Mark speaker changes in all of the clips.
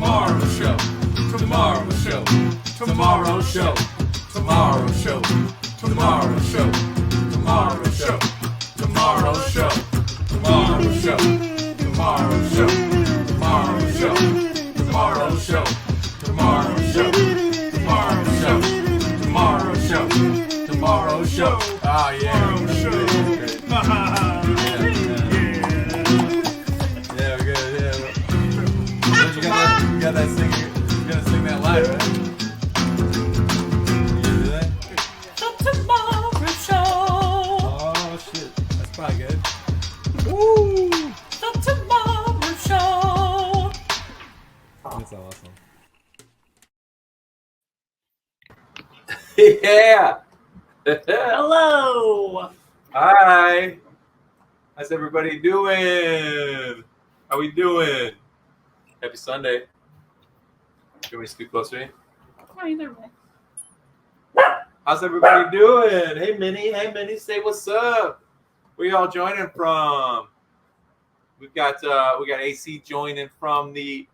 Speaker 1: Tomorrow show. Tomorrow show. Tomorrow show. Tomorrow show. Tomorrow show. Tomorrow show. Tomorrow show. Tomorrow show. Tomorrow show. Tomorrow show. Tomorrow show. Tomorrow show. Tomorrow show. Tomorrow show. Tomorrow show. Oh yeah. Tomorrow show. Yeah, we're good. Yeah. You got that singing. You're gonna sing that live, right? You do that?
Speaker 2: The Tomorrow Show.
Speaker 1: Oh shit, that's probably good.
Speaker 2: Woo! The Tomorrow Show.
Speaker 1: That's awesome. Yeah.
Speaker 2: Hello.
Speaker 1: Hi. How's everybody doing? How we doing? Happy Sunday. Can we speak closer?
Speaker 2: Oh, either way.
Speaker 1: How's everybody doing? Hey Minnie. Hey Minnie. Say what's up. Where y'all joining from? We got AC joining from the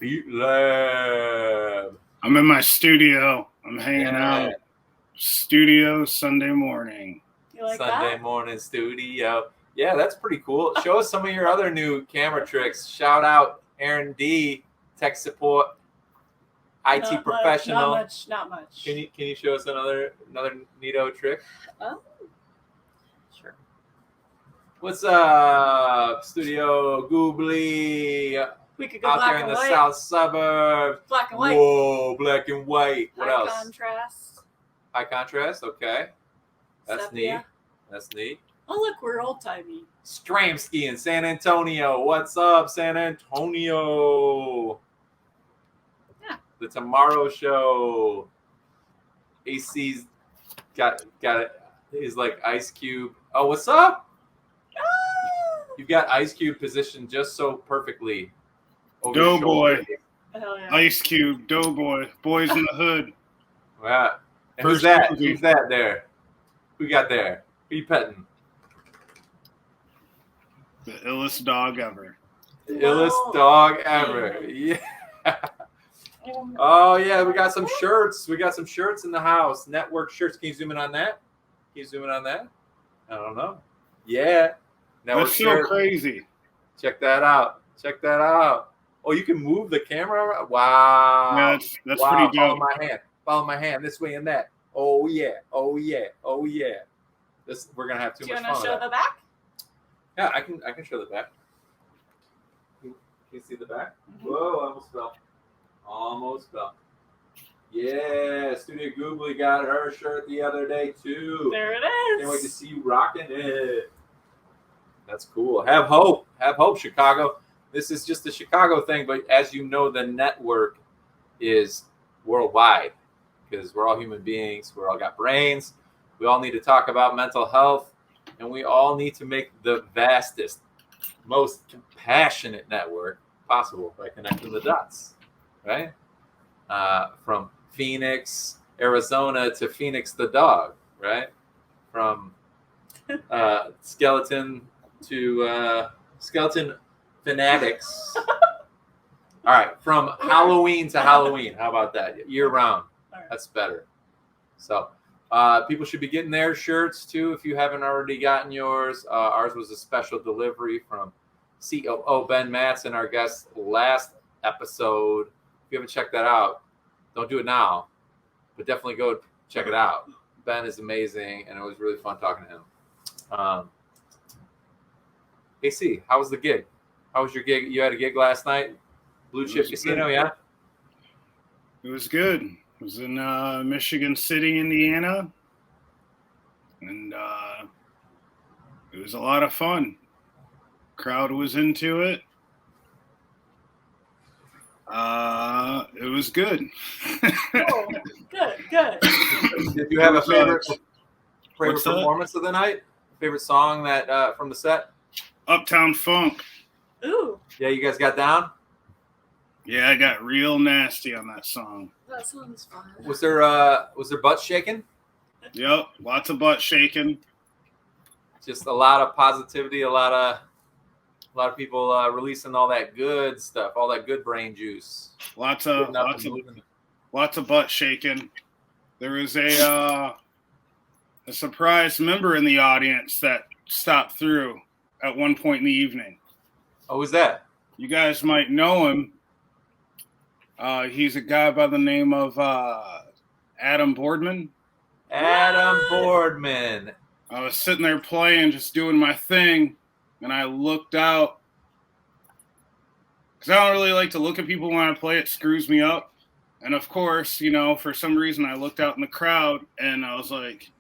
Speaker 1: Beat Lab.
Speaker 3: I'm in my studio. I'm hanging out. Studio Sunday morning.
Speaker 2: You like
Speaker 1: Sunday
Speaker 2: that?
Speaker 1: morning studio. Yeah, that's pretty cool. Show us some of your other new camera tricks. Shout out Erin D, tech support, IT professional.
Speaker 2: Not much.
Speaker 1: Can you show us another neato trick?
Speaker 2: Oh, sure.
Speaker 1: What's up, Studio Goobly?
Speaker 2: We could go
Speaker 1: Out
Speaker 2: black
Speaker 1: there in
Speaker 2: and
Speaker 1: the
Speaker 2: white.
Speaker 1: south suburbs.
Speaker 2: Black and white.
Speaker 1: Whoa, black and white. What
Speaker 2: High
Speaker 1: else?
Speaker 2: contrast.
Speaker 1: High contrast. Okay, that's
Speaker 2: Sepia.
Speaker 1: neat. That's neat.
Speaker 2: Oh, look, we're old timey.
Speaker 1: Stramsky in San Antonio. What's up, San Antonio?
Speaker 2: Yeah.
Speaker 1: The Tomorrow Show. AC's got it. He's like Ice Cube. Oh, what's up? You've got Ice Cube positioned just so perfectly. Over your
Speaker 3: Doughboy.
Speaker 1: shoulder.
Speaker 2: Hell yeah.
Speaker 3: Ice Cube, Doughboy, Boys in the Hood.
Speaker 1: Wow. And who's
Speaker 3: First
Speaker 1: that?
Speaker 3: movie.
Speaker 1: Who's that there? Who you got there? Who you petting?
Speaker 3: The illest dog ever.
Speaker 1: The illest dog ever. Yeah. Oh yeah, we got some shirts. We got some shirts in the house. Network shirts. Can you zoom in on that? Can you zoom in on that? I don't know. Yeah. Network
Speaker 3: That's so
Speaker 1: shirt.
Speaker 3: crazy.
Speaker 1: Check that out. Check that out. Oh, you can move the camera around? Wow.
Speaker 3: Yeah, that's
Speaker 1: wow.
Speaker 3: pretty
Speaker 1: Follow
Speaker 3: dope.
Speaker 1: my hand. Follow my hand this way and that. Oh yeah. Oh yeah. Oh yeah. This we're gonna have too
Speaker 2: Do you
Speaker 1: much
Speaker 2: want
Speaker 1: fun.
Speaker 2: to show
Speaker 1: with that.
Speaker 2: the back?
Speaker 1: Yeah, I can show the back. Can you see the back?
Speaker 2: Mm-hmm.
Speaker 1: Whoa, I almost fell. Almost fell. Yeah, Studio Googly got her shirt the other day too.
Speaker 2: There it
Speaker 1: Can't wait to
Speaker 2: is.
Speaker 1: see you rocking it. That's cool. Have hope. Have hope, Chicago. This is just a Chicago thing, but as you know, the network is worldwide because we're all human beings. We all got brains. We all need to talk about mental health, and we all need to make the vastest, most compassionate network possible by connecting the dots, right? From Phoenix, Arizona to Phoenix the dog, right? From skeleton to skeleton fanatics. All right, from Halloween to Halloween. How about that? Year round.
Speaker 2: All right.
Speaker 1: That's better. So people should be getting their shirts too if you haven't already gotten yours. Ours was a special delivery from COO Ben Matson, our guest last episode. If you haven't checked that out, don't do it now, but definitely go check it out. Ben is amazing, and it was really fun talking to him. AC, how was the gig? How was your gig? You had a gig last night? Blue Chip Casino,
Speaker 3: good.
Speaker 1: yeah?
Speaker 3: It was good. It was in Michigan City, Indiana. And it was a lot of fun. Crowd was into it. It was good.
Speaker 2: Oh, good.
Speaker 1: Did you have a favorite
Speaker 3: What's that?
Speaker 1: performance of the night? Favorite song that from the set?
Speaker 3: Uptown Funk.
Speaker 2: Ooh,
Speaker 1: Yeah, you guys got down?
Speaker 3: Yeah, I got real nasty on that song.
Speaker 2: that sounds fun.
Speaker 1: Was there butt shaking?
Speaker 3: Yep, lots of butt shaking.
Speaker 1: Just a lot of positivity, a lot A lot of people releasing all that good stuff, all that good brain juice.
Speaker 3: Lots of butt shaking. There was a surprise member in the audience that stopped through at one point in the evening.
Speaker 1: Oh, who's that?
Speaker 3: You guys might know him. He's a guy by the name of Adam Boardman.
Speaker 1: Adam Boardman.
Speaker 3: I was sitting there playing, just doing my thing, and I looked out. Because I don't really like to look at people when I play. It screws me up. And of course, for some reason, I looked out in the crowd, and I was like,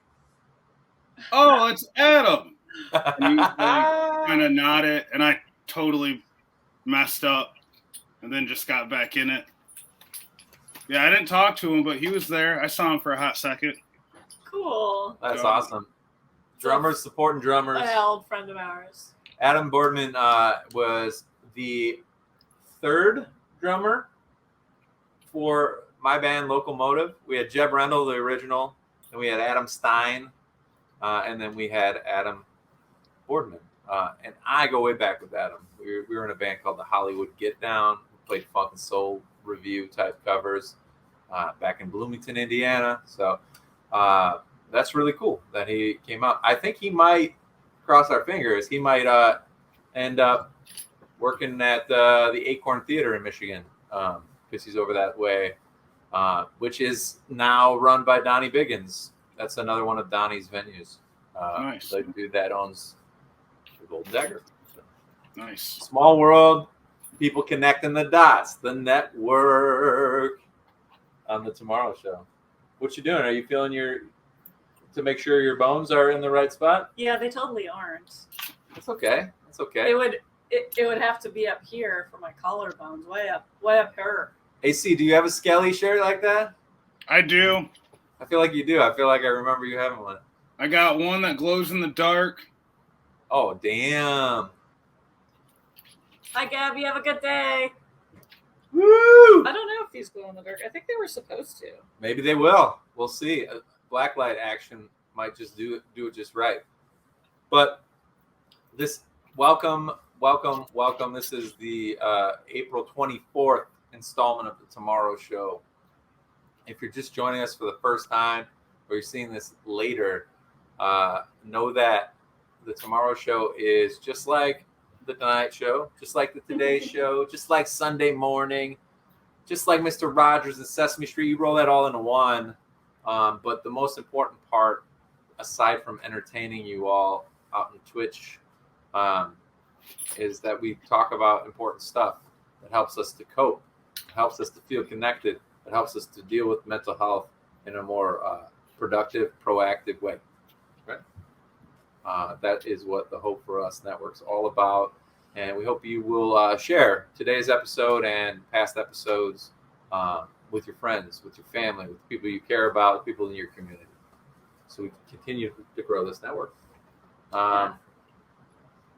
Speaker 3: oh, it's Adam. And he like, kind of nodded, and I totally messed up and then just got back in it. Yeah, I didn't talk to him, but he was there. I saw him for a hot second.
Speaker 2: Cool.
Speaker 1: That's awesome. Drummers supporting drummers.
Speaker 2: An old friend of ours.
Speaker 1: Adam Boardman was the third drummer for my band Locomotive. We had Jeb Rendell, the original, and we had Adam Stein, and then we had Adam Boardman. And I go way back with Adam. We were in a band called the Hollywood Get Down. We played funk and soul review type covers back in Bloomington, Indiana. So that's really cool that he came out. I think he might, cross our fingers, he might end up working at the Acorn Theater in Michigan because he's over that way, which is now run by Donnie Biggins. That's another one of Donnie's venues.
Speaker 3: Nice.
Speaker 1: The dude that owns the Golden Dagger. So.
Speaker 3: Nice.
Speaker 1: Small world, people connecting the dots, the network on the Tomorrow Show. What you doing? Are you feeling to make sure your bones are in the right spot?
Speaker 2: Yeah, they totally aren't.
Speaker 1: That's okay. That's okay.
Speaker 2: It would have to be up here for my collarbones, way up here.
Speaker 1: AC, do you have a Skelly shirt like that?
Speaker 3: I do.
Speaker 1: I feel like you do. I feel like I remember you having one.
Speaker 3: I got one that glows in the dark.
Speaker 1: Oh, damn.
Speaker 2: Hi, Gabby. Have a good day.
Speaker 1: Woo!
Speaker 2: I don't know if these glow in the dark. I think they were supposed to.
Speaker 1: Maybe they will. We'll see. Blacklight action might just do it just right. But this welcome. This is the April 24th installment of the Tomorrow Show. If you're just joining us for the first time or you're seeing this later, know that the Tomorrow Show is just like the Tonight Show, just like the Today Show, just like Sunday Morning, just like Mr. Rogers and Sesame Street. You roll that all into one. But the most important part, aside from entertaining you all out on Twitch, is that we talk about important stuff that helps us to cope, helps us to feel connected, that helps us to deal with mental health in a more productive, proactive way. Right? That is what the Hope for Us Network's all about. And we hope you will share today's episode and past episodes with your friends, with your family, with the people you care about, people in your community. So we can continue to grow this network.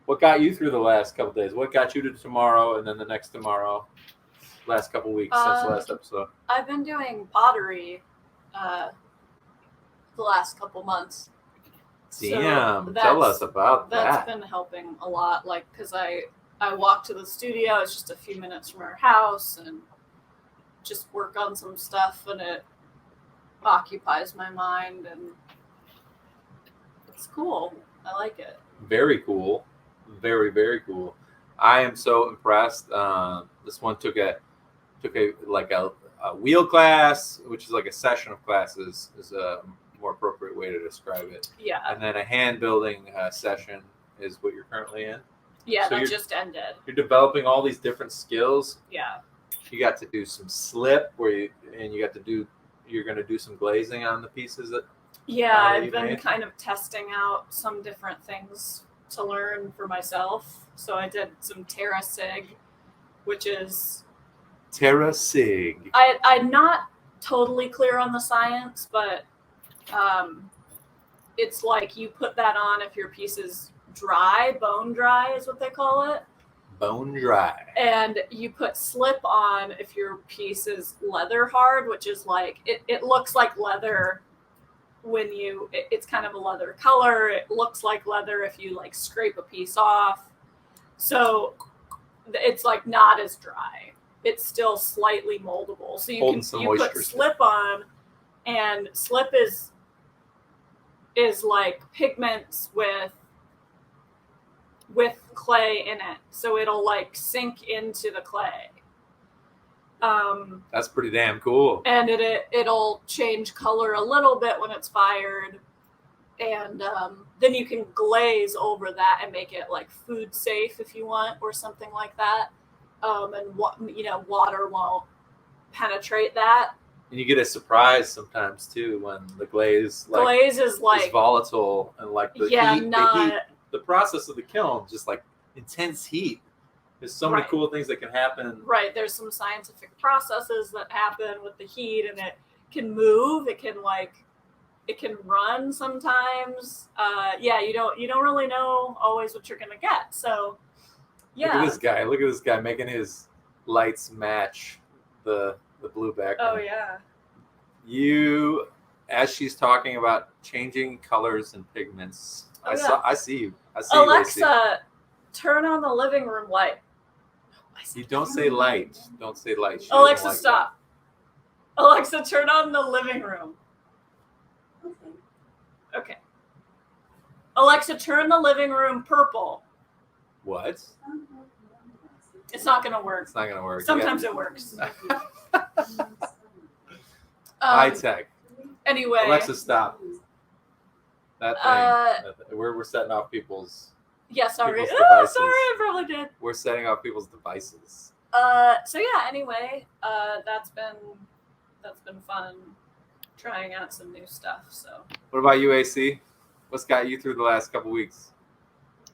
Speaker 1: What got you through the last couple of days? What got you to tomorrow and then the next tomorrow? Last couple of weeks since the last episode.
Speaker 2: I've been doing pottery the last couple months.
Speaker 1: Damn,
Speaker 2: So
Speaker 1: tell us about
Speaker 2: that's
Speaker 1: that.
Speaker 2: been helping a lot. Like, because I walk to the studio, it's just a few minutes from our house, and just work on some stuff, and it occupies my mind, and it's cool. I like it.
Speaker 1: Very cool. Very, very cool. I am so impressed. This one took a wheel class, which is like a session of classes, is a more appropriate way to describe it.
Speaker 2: Yeah.
Speaker 1: And then a hand building session is what you're currently in.
Speaker 2: Yeah,
Speaker 1: So
Speaker 2: that just ended.
Speaker 1: You're developing all these different skills.
Speaker 2: Yeah.
Speaker 1: You got to do some slip you're going to do some glazing on the pieces that.
Speaker 2: Yeah, I've
Speaker 1: you
Speaker 2: been
Speaker 1: made?
Speaker 2: kind of testing out some different things to learn for myself. So I did some Terra Sig, which is
Speaker 1: Terra Sig.
Speaker 2: I'm not totally clear on the science, but it's like you put that on if your piece is dry, bone dry is what they call it.
Speaker 1: Bone dry.
Speaker 2: And you put slip on if your piece is leather hard, which is like, it looks like leather when it's kind of a leather color. It looks like leather if you like scrape a piece off. So it's like not as dry. It's still slightly moldable. So you put slip on, and slip is like pigments with clay in it. So it'll like sink into the clay.
Speaker 1: That's pretty damn cool.
Speaker 2: And it'll change color a little bit when it's fired. And then you can glaze over that and make it like food safe if you want, or something like that. And water won't penetrate that.
Speaker 1: And you get a surprise sometimes too when the glaze
Speaker 2: is like
Speaker 1: volatile, and like the heat, the process of the kiln, just like intense heat. There's so many cool things that can happen.
Speaker 2: Right. There's some scientific processes that happen with the heat, and it can move. It can run sometimes. You don't really know always what you're gonna get. So yeah.
Speaker 1: Look at this guy making his lights match the blue background.
Speaker 2: Oh yeah.
Speaker 1: You, as she's talking about changing colors and pigments, I see you. I see
Speaker 2: Alexa,
Speaker 1: you,
Speaker 2: turn on the living room light.
Speaker 1: You don't say light. Don't say light.
Speaker 2: Alexa, stop. That. Alexa, turn on the living room. Okay. Alexa, turn the living room purple.
Speaker 1: What?
Speaker 2: It's not going to work.
Speaker 1: It's not going to work.
Speaker 2: Sometimes it works.
Speaker 1: High tech.
Speaker 2: Anyway.
Speaker 1: Alexa, stop. That thing. We're setting off people's.
Speaker 2: Yeah, sorry.
Speaker 1: Sorry,
Speaker 2: I probably did.
Speaker 1: We're setting off people's devices.
Speaker 2: So yeah. Anyway, that's been fun, trying out some new stuff. So.
Speaker 1: What about you, AC? What's got you through the last couple weeks?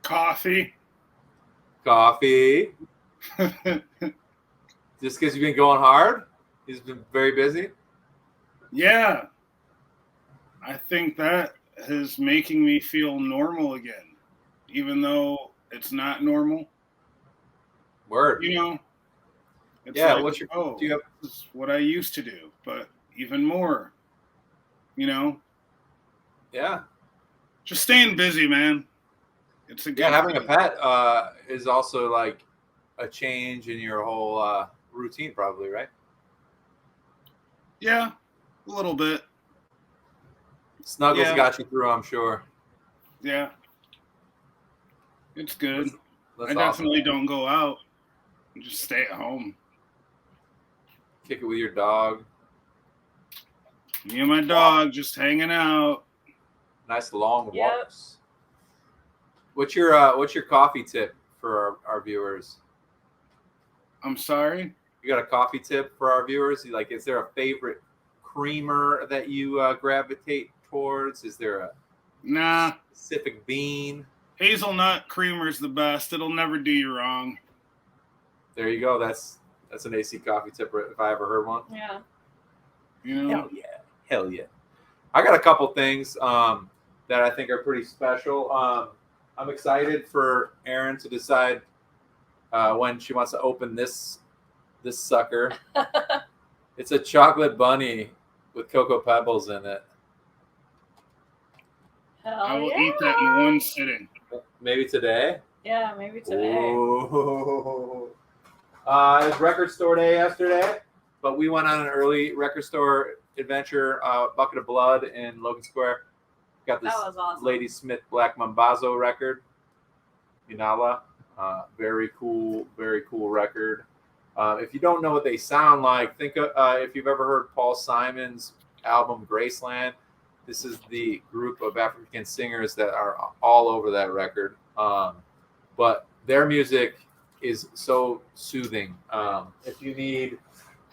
Speaker 3: Coffee.
Speaker 1: Just because you've been going hard? He's been very busy?
Speaker 3: Yeah. I think that is making me feel normal again, even though it's not normal.
Speaker 1: Word.
Speaker 3: It's
Speaker 1: yeah,
Speaker 3: like,
Speaker 1: do you have...
Speaker 3: this is what I used to do, but even more,
Speaker 1: Yeah.
Speaker 3: Just staying busy, man. It's a good
Speaker 1: having a pet is also like a change in your whole routine, probably, right?
Speaker 3: Yeah, a little bit.
Speaker 1: Snuggles got you through, I'm sure.
Speaker 3: Yeah. It's good.
Speaker 1: That's
Speaker 3: I definitely don't go out. I just stay at home.
Speaker 1: Kick it with your dog.
Speaker 3: Me and my dog just hanging out.
Speaker 1: Nice long walks. What's your coffee tip for our viewers?
Speaker 3: I'm sorry?
Speaker 1: You got a coffee tip for our viewers? Like, is there a favorite creamer that you gravitate towards? Is there a specific bean?
Speaker 3: Hazelnut creamer is the best. It'll never do you wrong.
Speaker 1: There you go. That's an AC coffee tip if I ever heard one.
Speaker 2: Yeah.
Speaker 1: Hell yeah. I got a couple things that I think are pretty special. I'm excited for Erin to decide when she wants to open this sucker. It's a chocolate bunny with Cocoa Pebbles in it.
Speaker 3: I will eat that in one sitting.
Speaker 1: Maybe today?
Speaker 2: Yeah, maybe today.
Speaker 1: Ooh. It was record store day yesterday, but we went on an early record store adventure, Bucket of Blood in Logan Square. Got this
Speaker 2: awesome.
Speaker 1: Lady Smith Black Mambazo record. Minala. Very cool record. If you don't know what they sound like, think of, if you've ever heard Paul Simon's album Graceland. This is the group of African singers that are all over that record. But their music is so soothing. If you need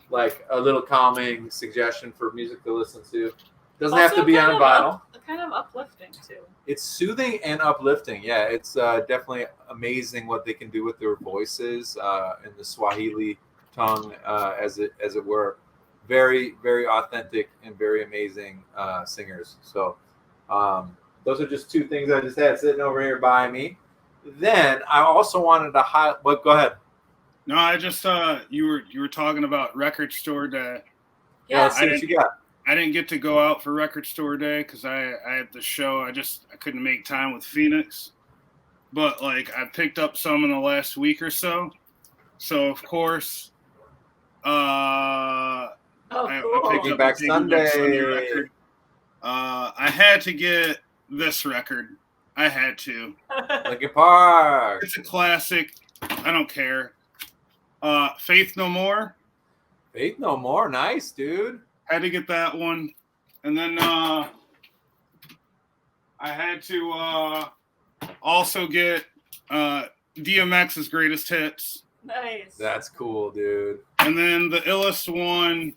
Speaker 1: like a little calming suggestion for music to listen to, doesn't have to be on vinyl.
Speaker 2: Kind of uplifting too.
Speaker 1: It's soothing and uplifting. Yeah, it's definitely amazing what they can do with their voices in the Swahili tongue, as it were. Very, very authentic and very amazing singers. So those are just two things I just had sitting over here by me. Then I also wanted to highlight. Well, go ahead.
Speaker 3: No, I just you were talking about record store day.
Speaker 1: Yeah, let's see what you got.
Speaker 3: I didn't get to go out for record store day because I had the show. I couldn't make time with Phoenix. but like I picked up some in the last week or so. So of course, I
Speaker 2: cool.
Speaker 3: picked
Speaker 1: Taking
Speaker 3: up
Speaker 1: Back
Speaker 3: the Taking Back Sunday
Speaker 1: Sunday.
Speaker 3: record. I had to get this record. I had to.
Speaker 1: Linkin Park.
Speaker 3: It's a classic. I don't care. Faith No More.
Speaker 1: Faith No More. Nice, dude.
Speaker 3: Had to get that one. And then I had to also get DMX's Greatest Hits.
Speaker 2: Nice.
Speaker 1: That's cool, dude.
Speaker 3: And then the illest one.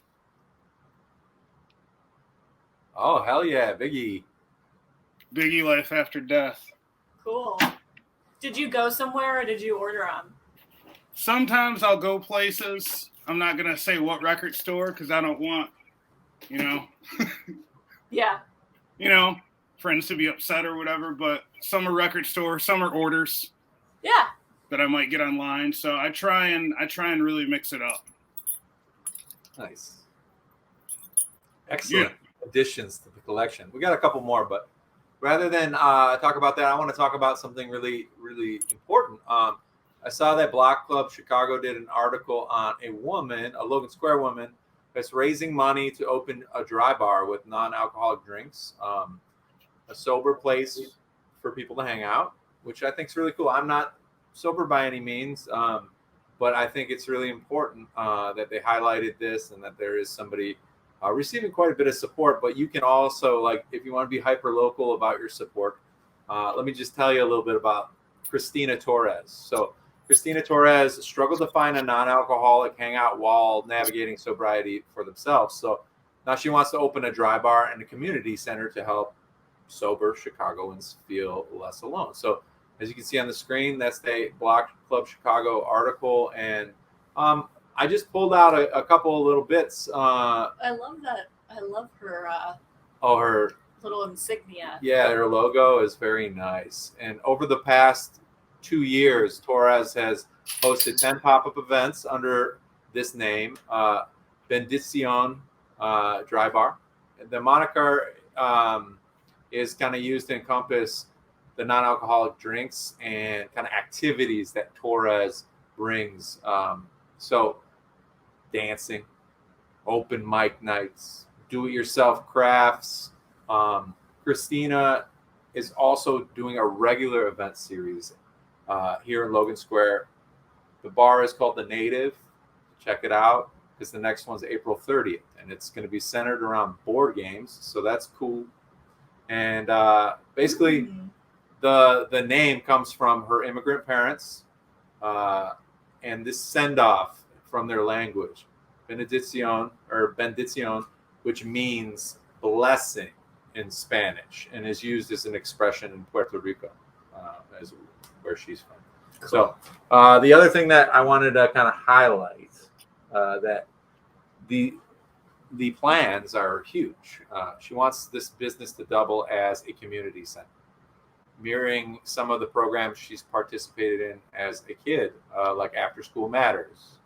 Speaker 1: Oh, hell yeah. Biggie.
Speaker 3: Biggie, Life After Death.
Speaker 2: Cool. Did you go somewhere or did you order them?
Speaker 3: Sometimes I'll go places. I'm not going to say what record store because I don't want,
Speaker 2: Yeah.
Speaker 3: Friends to be upset or whatever. But some are record store, some are orders.
Speaker 2: Yeah.
Speaker 3: That I might get online. So I try and really mix it up.
Speaker 1: Nice. Excellent additions to the collection. We got a couple more, but rather than talk about that, I want to talk about something really, really important. I saw that Block Club Chicago did an article on a Logan Square woman, that's raising money to open a dry bar with non-alcoholic drinks, a sober place for people to hang out, which I think is really cool. I'm not sober by any means, but I think it's really important that they highlighted this and that there is somebody receiving quite a bit of support. But you can also, like, if you want to be hyper local about your support, let me just tell you a little bit about Christina Torres. So Christina Torres struggled to find a non-alcoholic hangout while navigating sobriety for themselves. So now she wants to open a dry bar and a community center to help sober Chicagoans feel less alone. So as you can see on the screen, that's the Block Club Chicago article. And I just pulled out a couple of little bits.
Speaker 2: I love that. I love her
Speaker 1: her
Speaker 2: little insignia.
Speaker 1: Yeah, her logo is very nice. And over the past 2 years, Torres has hosted 10 pop-up events under this name, Bendicion Dry Bar. The moniker is kind of used to encompass the non-alcoholic drinks and kind of activities that Torres brings. So dancing, open mic nights, do-it-yourself crafts. Christina is also doing a regular event series here in Logan Square. The bar is called The Native. Check it out because the next one's April 30th, and it's going to be centered around board games. So that's cool. And basically, the name comes from her immigrant parents, and this send-off from their language, benedición, which means blessing in Spanish, and is used as an expression in Puerto Rico, as where she's from. Cool. So the other thing that I wanted to kind of highlight, that the plans are huge. She wants this business to double as a community center, mirroring some of the programs she's participated in as a kid, like After School Matters.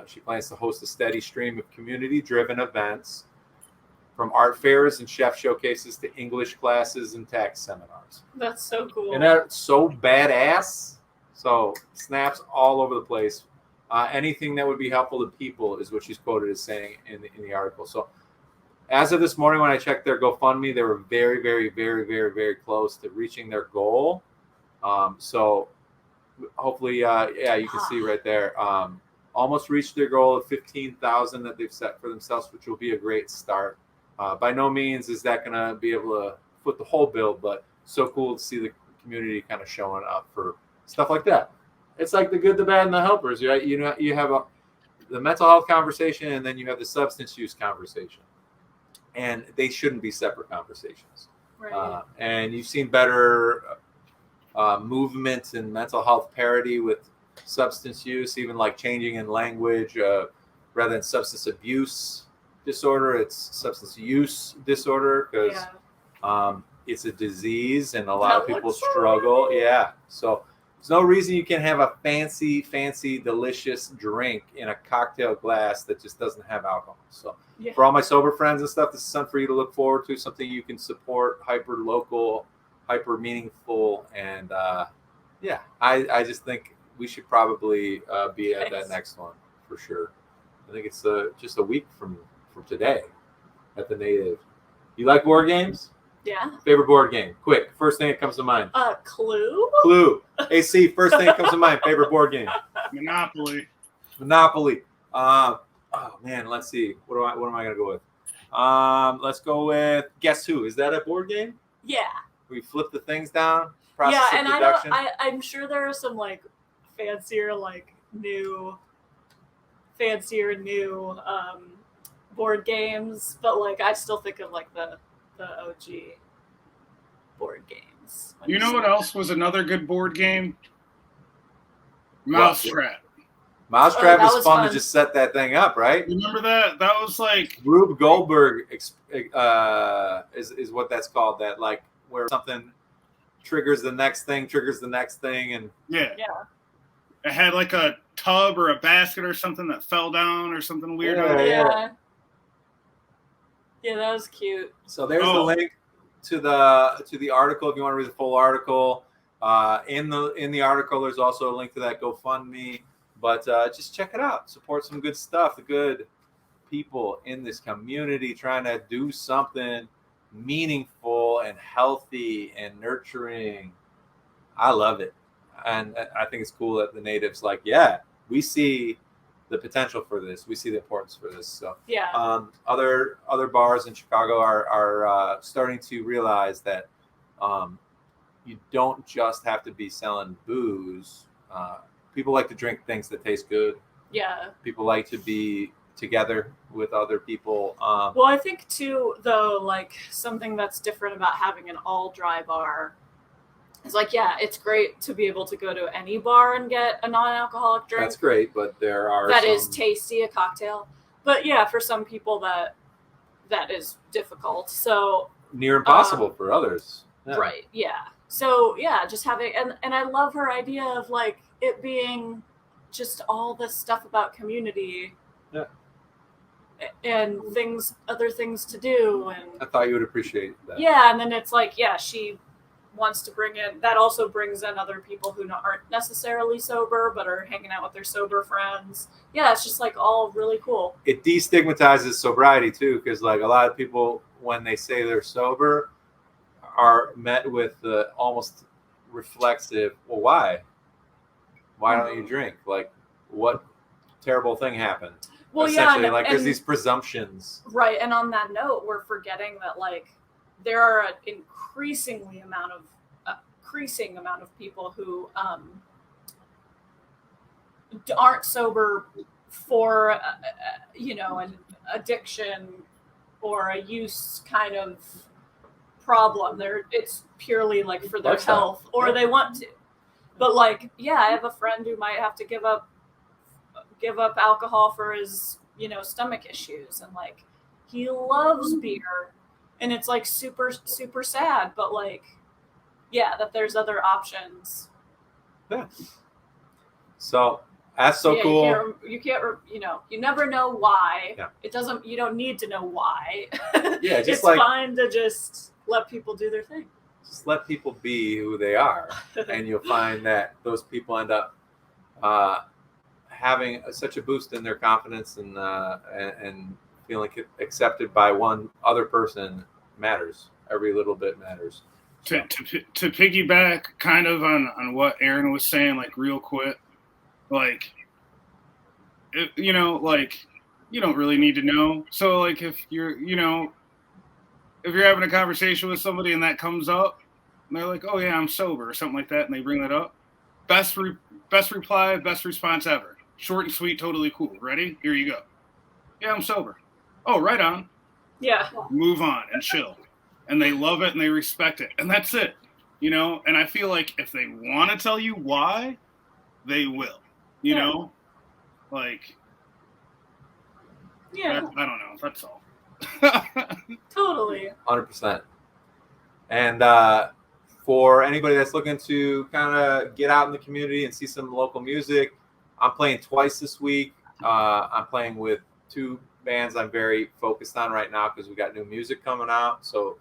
Speaker 1: She plans to host a steady stream of community-driven events, from art fairs and chef showcases to English classes and tax seminars.
Speaker 2: That's so cool.
Speaker 1: And that's so badass. So snaps all over the place. Anything that would be helpful to people is what she's quoted as saying in the article. So as of this morning, when I checked their GoFundMe, they were very, very, very, very, very close to reaching their goal. So hopefully, you can see right there, almost reached their goal of 15,000 that they've set for themselves, which will be a great start. By no means is that going to be able to foot the whole bill, but so cool to see the community kind of showing up for stuff like that. It's like the good, the bad, and the helpers, right? You know, you have the mental health conversation, and then you have the substance use conversation, and they shouldn't be separate conversations.
Speaker 2: Right.
Speaker 1: And you've seen better movement in mental health parity with substance use, even like changing in language, rather than substance abuse disorder, it's substance use disorder, because it's a disease and a lot of people struggle. Yeah. So there's no reason you can have a fancy, delicious drink in a cocktail glass that just doesn't have alcohol. So for all my sober friends and stuff, this is something for you to look forward to, something you can support, hyper local, hyper meaningful, and Yeah, I just think we should probably be at that
Speaker 2: Nice.
Speaker 1: next one for sure. I think it's just a week from today at the Native. You like board games?
Speaker 2: Yeah.
Speaker 1: Favorite board game? Quick, first thing that comes to mind.
Speaker 2: Clue?
Speaker 1: Clue. AC, first thing that comes to mind. Favorite board game?
Speaker 3: Monopoly.
Speaker 1: Monopoly. Oh man, let's see. What am I gonna go with? Let's go with Guess Who. Is that a board game?
Speaker 2: Yeah.
Speaker 1: We flip the things down. Process
Speaker 2: Yeah,
Speaker 1: of
Speaker 2: and
Speaker 1: deduction.
Speaker 2: I'm sure there are some like fancier new board games, but like I still think of like the OG board games.
Speaker 3: You know what else was another good board game? Mousetrap.
Speaker 1: Mousetrap
Speaker 2: that
Speaker 1: is
Speaker 2: was
Speaker 1: fun
Speaker 2: fun.
Speaker 1: to just set that thing up, right?
Speaker 3: Remember that? That was like
Speaker 1: Rube Goldberg is what that's called. That like where something triggers the next thing, and
Speaker 3: yeah.
Speaker 2: Yeah.
Speaker 3: It had like a tub or a basket or something that fell down or something weird.
Speaker 1: Yeah.
Speaker 2: Yeah, that was cute.
Speaker 1: So there's the link to the article if you want to read the full article. In the article, there's also a link to that GoFundMe. But just check it out. Support some good stuff. The good people in this community trying to do something meaningful and healthy and nurturing. I love it. And I think it's cool that the Natives like, yeah, we see the potential for this. We see the importance for this. So
Speaker 2: yeah.
Speaker 1: Other bars in Chicago are starting to realize that you don't just have to be selling booze. People like to drink things that taste good.
Speaker 2: Yeah.
Speaker 1: People like to be together with other people.
Speaker 2: Well, I think too, though, like something that's different about having an all dry bar is like, yeah, it's great to be able to go to any bar and get a non-alcoholic drink.
Speaker 1: That's great, but there are
Speaker 2: that is tasty, a cocktail. But yeah, for some people that is difficult. So
Speaker 1: near impossible for others.
Speaker 2: Yeah. Right. Yeah. So yeah, just having and I love her idea of like it being just all this stuff about community.
Speaker 1: Yeah.
Speaker 2: And other things to do. And
Speaker 1: I thought you would appreciate that.
Speaker 2: Yeah, and then it's like, yeah, she wants to bring in, that also brings in other people who aren't necessarily sober, but are hanging out with their sober friends. Yeah, it's just like all really cool.
Speaker 1: It destigmatizes sobriety too, because like a lot of people, when they say they're sober, are met with the almost reflexive, well, why? Why don't you drink? Like, what terrible thing happened?
Speaker 2: Well,
Speaker 1: essentially,
Speaker 2: yeah,
Speaker 1: like there's these presumptions.
Speaker 2: Right, and on that note, we're forgetting that like there are an increasing amount of people who aren't sober for an addiction or a use kind of problem. It's purely like for their health, or they want to. But like, yeah, I have a friend who might have to give up alcohol for his stomach issues, and like he loves beer, and it's like super super sad, but like yeah, that there's other options.
Speaker 1: Yeah. So that's so cool.
Speaker 2: You can't you never know why.
Speaker 1: Yeah.
Speaker 2: You don't need to know why.
Speaker 1: Yeah, just
Speaker 2: it's
Speaker 1: like
Speaker 2: fine to just let people do their thing.
Speaker 1: Just let people be who they are, and you'll find that those people end up having such a boost in their confidence and feeling accepted by one other person matters. Every little bit matters.
Speaker 3: To piggyback kind of on what Erin was saying, like real quick, like, like you don't really need to know. So like if you're having a conversation with somebody and that comes up, and they're like, oh yeah, I'm sober or something like that, and they bring that up, best reply, best response ever. Short and sweet, totally cool. Ready? Here you go. Yeah, I'm sober. Oh, right on.
Speaker 2: Yeah.
Speaker 3: Move on and chill. And they love it and they respect it. And that's it. And I feel like if they want to tell you why, they will. You know? Like,
Speaker 2: yeah.
Speaker 3: I don't know. That's all.
Speaker 2: Totally.
Speaker 1: 100%. And for anybody that's looking to kind of get out in the community and see some local music, I'm playing twice this week. I'm playing with two bands I'm very focused on right now because we got new music coming out. So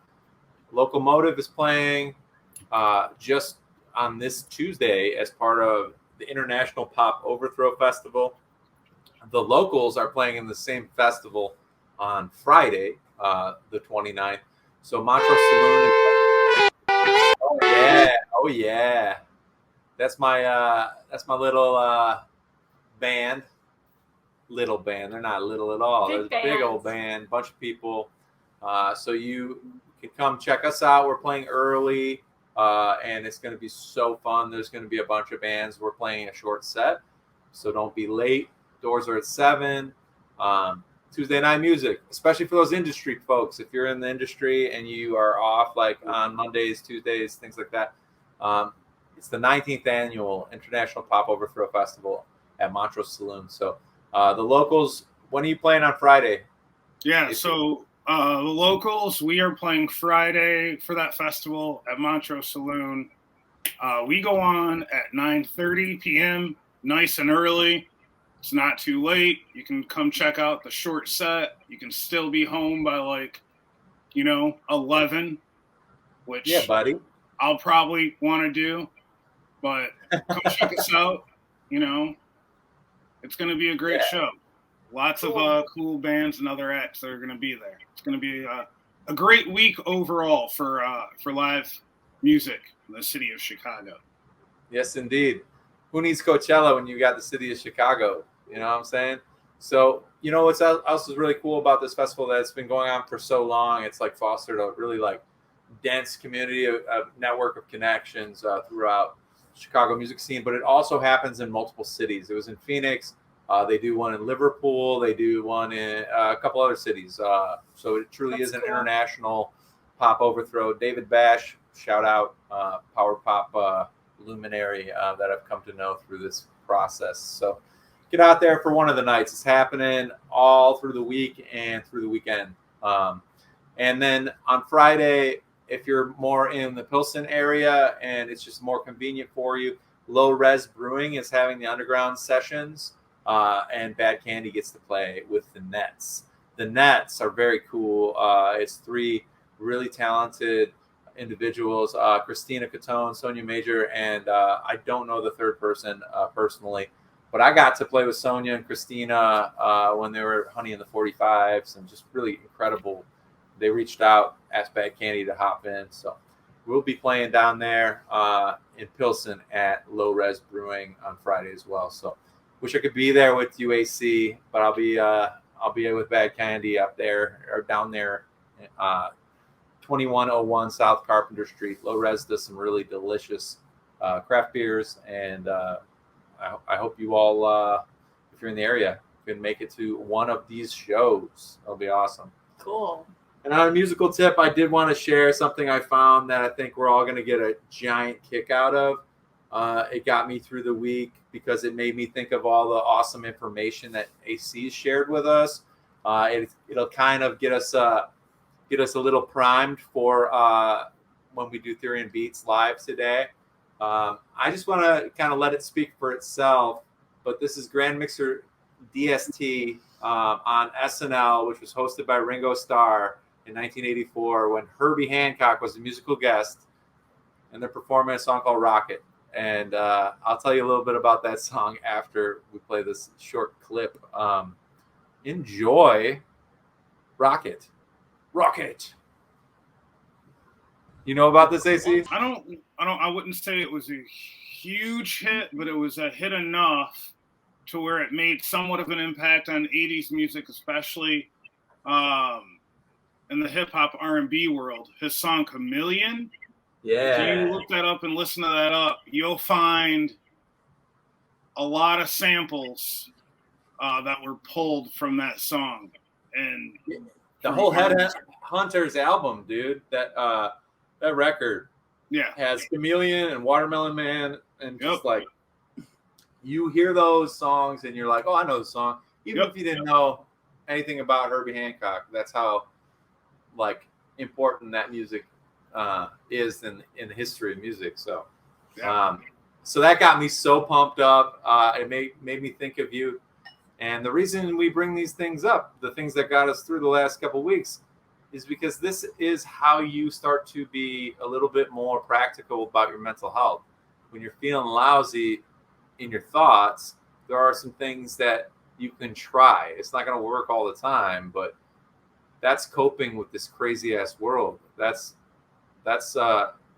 Speaker 1: Locomotive is playing. Just on this Tuesday as part of the International Pop Overthrow Festival. The locals are playing in the same festival on Friday, the 29th. So Montrose Saloon is. Oh yeah, oh yeah. That's my little band. Little band. They're not little at all. They're a big old band, bunch of people. So you can come check us out. We're playing early, and it's going to be so fun. There's going to be a bunch of bands. We're playing a short set, so don't be late. Doors are at 7. Tuesday night music, especially for those industry folks. If you're in the industry and you are off like on Mondays, Tuesdays, things like that, it's the 19th annual International Pop Overthrow Festival at Montrose Saloon. So the locals, when are you playing on Friday?
Speaker 3: Yeah, so the locals, we are playing Friday for that festival at Montrose Saloon. We go on at 9:30 p.m., nice and early. It's not too late. You can come check out the short set. You can still be home by 11, which
Speaker 1: Yeah, buddy.
Speaker 3: I'll probably want to do. But come check us out. It's going to be a great show. Lots of cool bands and other acts that are going to be there. It's going to be a great week overall for live music in the city of Chicago.
Speaker 1: Yes, indeed. Who needs Coachella when you got the city of Chicago? You know what I'm saying? So, what else is really cool about this festival that's been going on for so long? It's like fostered a really dense community, a network of connections throughout the Chicago music scene. But it also happens in multiple cities. It was in Phoenix. They do one in Liverpool. They do one in a couple other cities. So it truly is an international pop overthrow. David Bash, shout out, power pop luminary that I've come to know through this process. So get out there for one of the nights. It's happening all through the week and through the weekend. And then on Friday, if you're more in the Pilsen area and it's just more convenient for you, Low Res Brewing is having the underground sessions, and Bad Candy gets to play with the Nets. The Nets are very cool. It's 3 really talented individuals, Christina Catone, Sonia Major, and I don't know the third person personally, but I got to play with Sonia and Christina when they were Honey in the 45s, and just really incredible. They reached out, asked Bad Candy to hop in, so we'll be playing down there in Pilsen at Low Res Brewing on Friday as well. So wish I could be there with UAC, but I'll be with Bad Candy up there or down there. 2101 South Carpenter Street. Low Res does some really delicious craft beers, and I hope you all, if you're in the area, can make it to one of these shows. That'll be awesome.
Speaker 2: Cool.
Speaker 1: And on a musical tip, I did want to share something I found that I think we're all going to get a giant kick out of. It got me through the week because it made me think of all the awesome information that AC shared with us. It'll kind of get us a little primed for when we do Theory and Beats live today. I just want to kind of let it speak for itself, but this is Grand Mixer DST on SNL, which was hosted by Ringo Starr in 1984 when Herbie Hancock was a musical guest, and they're performing a song called Rocket. And I'll tell you a little bit about that song after we play this short clip. Enjoy Rocket. Rocket. You know about this, AC?
Speaker 3: I wouldn't say it was a huge hit, but it was a hit enough to where it made somewhat of an impact on 80s music, especially in the hip hop R&B world. His song Chameleon.
Speaker 1: Yeah.
Speaker 3: If you look that up and listen to that up, you'll find a lot of samples that were pulled from that song. And
Speaker 1: the whole Headhunters album, dude, that record has Chameleon and Watermelon Man, and just you hear those songs and you're like, oh, I know the song. Even if you didn't know anything about Herbie Hancock, that's how important that music is in the history of music. So so that got me so pumped up. It made me think of you. And the reason we bring these things up, the things that got us through the last couple of weeks, is because this is how you start to be a little bit more practical about your mental health. when you're feeling lousy in your thoughts, there are some things that you can try. It's not going to work all the time, but that's coping with this crazy ass world. That's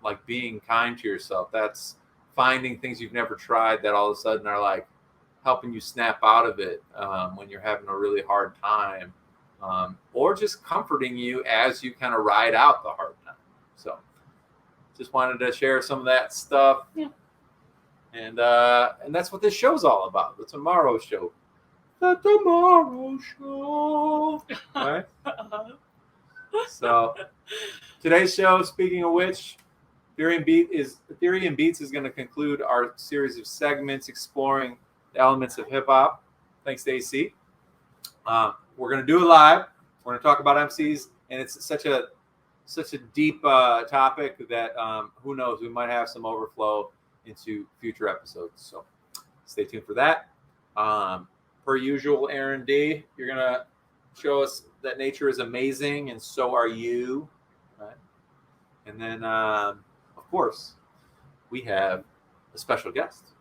Speaker 1: like being kind to yourself. That's finding things you've never tried that all of a sudden are like helping you snap out of it when you're having a really hard time, or just comforting you as you kind of ride out the hard time. So just wanted to share some of that stuff.
Speaker 2: Yeah.
Speaker 1: And that's what this show's all about. The Tomorrow Show. The Tomorrow Show. Right? So today's show, speaking of which, Theory and Beats is going to conclude our series of segments exploring the elements of hip hop. Thanks to AC. We're going to do it live. We're going to talk about MCs, and it's such a deep topic that who knows, we might have some overflow into future episodes. So stay tuned for that. Per usual, Erin D, you're going to show us that nature is amazing, and so are you. Right? And then, of course, we have a special guest.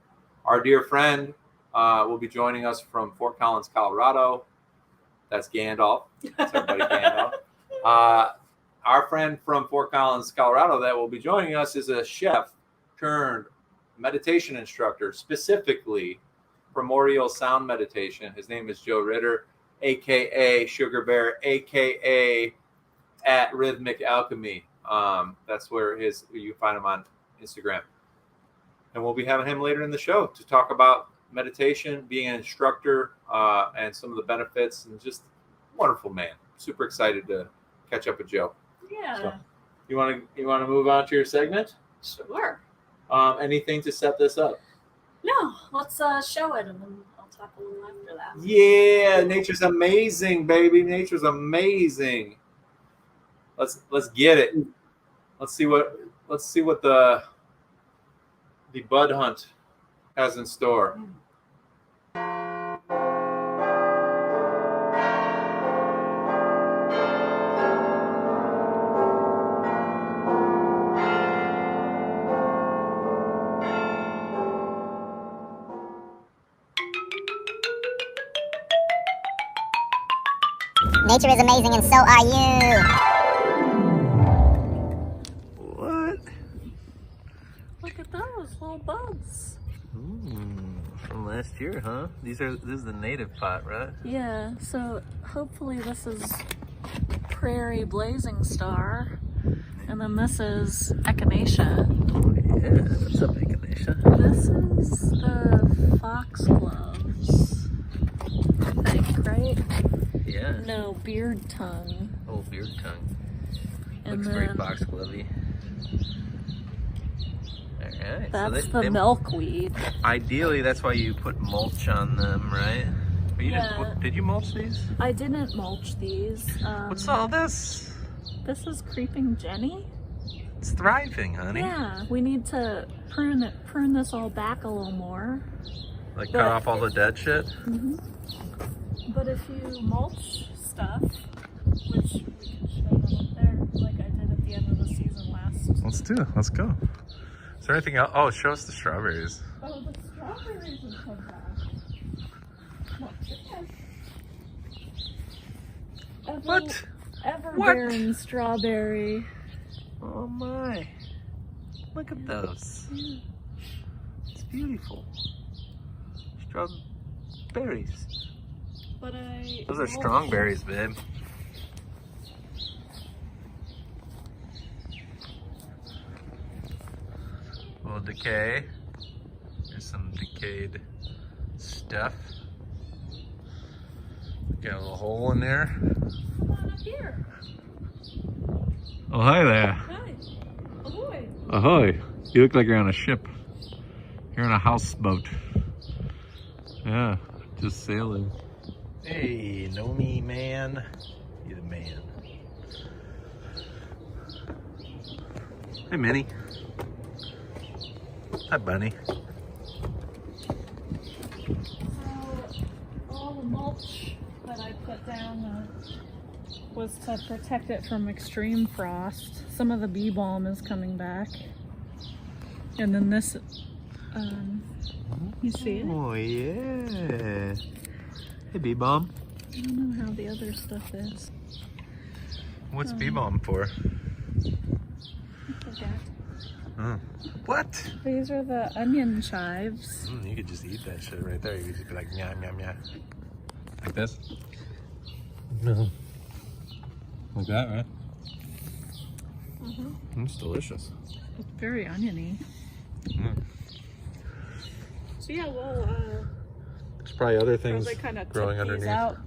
Speaker 1: Our dear friend will be joining us from Fort Collins, Colorado. That's Gandalf. That's our buddy Gandalf. Our friend from Fort Collins, Colorado, that will be joining us is a chef turned meditation instructor, specifically primordial sound meditation. His name is Joe Ritter, a.k.a. Sugar Bear, a.k.a. at Rhythmic Alchemy. That's where you find him on Instagram. And we'll be having him later in the show to talk about meditation, being an instructor, and some of the benefits, and just wonderful man. Super excited to catch up with Joe.
Speaker 2: Yeah.
Speaker 1: So, you want to move on to your segment?
Speaker 2: Sure.
Speaker 1: Anything to set this up?
Speaker 2: No, let's show it, and then I'll talk a little after that.
Speaker 1: Yeah, nature's amazing, baby. Nature's amazing. Let's get it. Let's see what the bud hunt has in store.
Speaker 4: Nature is amazing, and so are you.
Speaker 1: What?
Speaker 2: Look at those little bugs.
Speaker 1: From last year, huh? This is the native pot, right?
Speaker 2: Yeah, so hopefully this is Prairie Blazing Star, and then this is Echinacea.
Speaker 1: Oh, yeah. What's up, Echinacea?
Speaker 2: This is the foxgloves, I think, right?
Speaker 1: Yeah.
Speaker 2: No, beard tongue.
Speaker 1: Oh, beard tongue.
Speaker 2: And
Speaker 1: Looks
Speaker 2: then
Speaker 1: very foxglovey. Alright.
Speaker 2: that's the milkweed.
Speaker 1: Ideally, that's why you put mulch on them, right? But you did you mulch these?
Speaker 2: I didn't mulch these.
Speaker 1: What's all this?
Speaker 2: This is Creeping Jenny.
Speaker 1: It's thriving, honey.
Speaker 2: Yeah, we need to prune this all back a little more.
Speaker 1: Like cut off all the dead shit?
Speaker 2: Mm-hmm. But if you mulch stuff, which we can show them up there, like I did at the end of the season last.
Speaker 1: Let's do it. Let's go. Is there anything else? Oh, show us the strawberries.
Speaker 2: Oh, the strawberries have come back.
Speaker 1: What?
Speaker 2: Ever-bearing strawberry.
Speaker 1: Oh my. Look at those.
Speaker 2: Yeah.
Speaker 1: It's beautiful. Strawberries.
Speaker 2: But
Speaker 1: Those are strong berries, babe. A little decay. There's some decayed stuff. Got a little hole in there.
Speaker 2: Come on up here.
Speaker 1: Oh, hi there.
Speaker 2: Hi. Ahoy.
Speaker 1: Ahoy. You look like you're on a ship. You're on a houseboat. Yeah, just sailing. Hey, know me, man. You're the man. Hey, Minnie. Hi, Bunny.
Speaker 2: So, all the mulch that I put down was to protect it from extreme frost. Some of the bee balm is coming back. And then this You see it?
Speaker 1: Oh, yeah. Hey, B-Bomb.
Speaker 2: I don't know how the other stuff is.
Speaker 1: What's B-Bomb for?
Speaker 2: I forget.
Speaker 1: What?
Speaker 2: These are the onion chives.
Speaker 1: You could just eat that shit right there. You could just be like, yum, yum, yum. Like this? No. Like that, right? It's delicious.
Speaker 2: It's very oniony. So yeah, well,
Speaker 1: There's probably other things
Speaker 2: probably kind of
Speaker 1: growing
Speaker 2: took these
Speaker 1: underneath.
Speaker 2: out.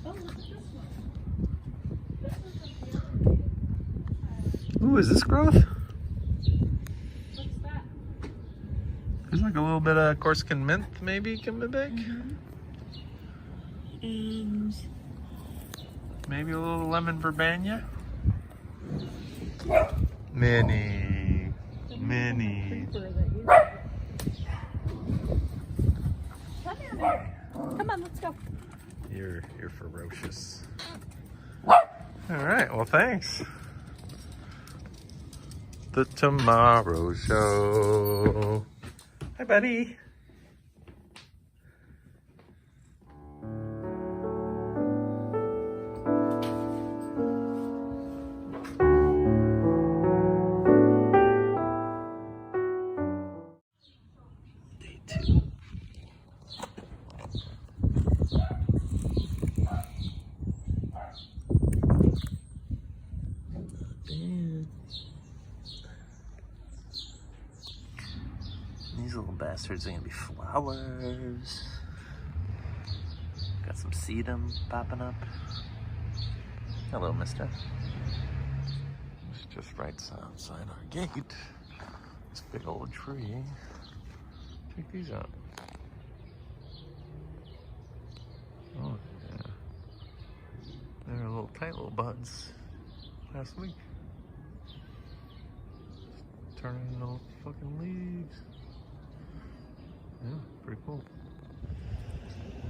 Speaker 2: Oh, look at this one.
Speaker 1: Ooh, is this growth?
Speaker 2: What's that?
Speaker 1: There's like a little bit of Corsican mint maybe coming back.
Speaker 2: And
Speaker 1: Maybe a little lemon verbena. Mini.
Speaker 2: Come on, let's go.
Speaker 1: You're ferocious. All right, well, thanks. The Tomorrow Show. Hi, buddy. Day 2. These little bastards are gonna be flowers. Got some sedum popping up. Hello, mister. It's just right outside our gate. This big old tree. Check these out. Oh, yeah. They were little tight little buds last week. Turning into little fucking leaves. Yeah, pretty cool.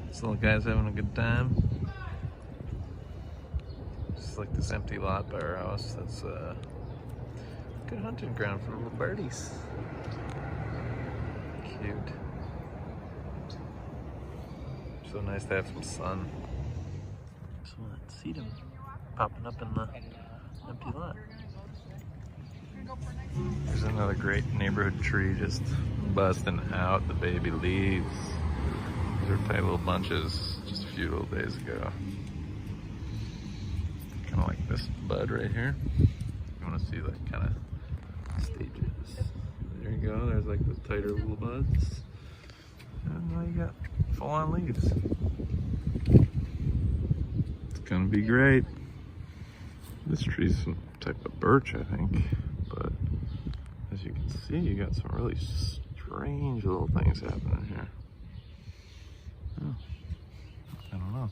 Speaker 1: This little guy's having a good time. Just like this empty lot by our house. That's a good hunting ground for little birdies. Cute. So nice to have some sun. Some of that sedum popping up in the empty lot. There's another great neighborhood tree just busting out the baby leaves. These are tight little bunches just a few little days ago. Kind of like this bud right here. You want to see like kind of stages. There you go, there's like the tighter little buds. And now you got full on leaves. It's gonna be great. This tree's some type of birch, I think. But as you can see, you got some really strange little things happening here. Oh, I don't know.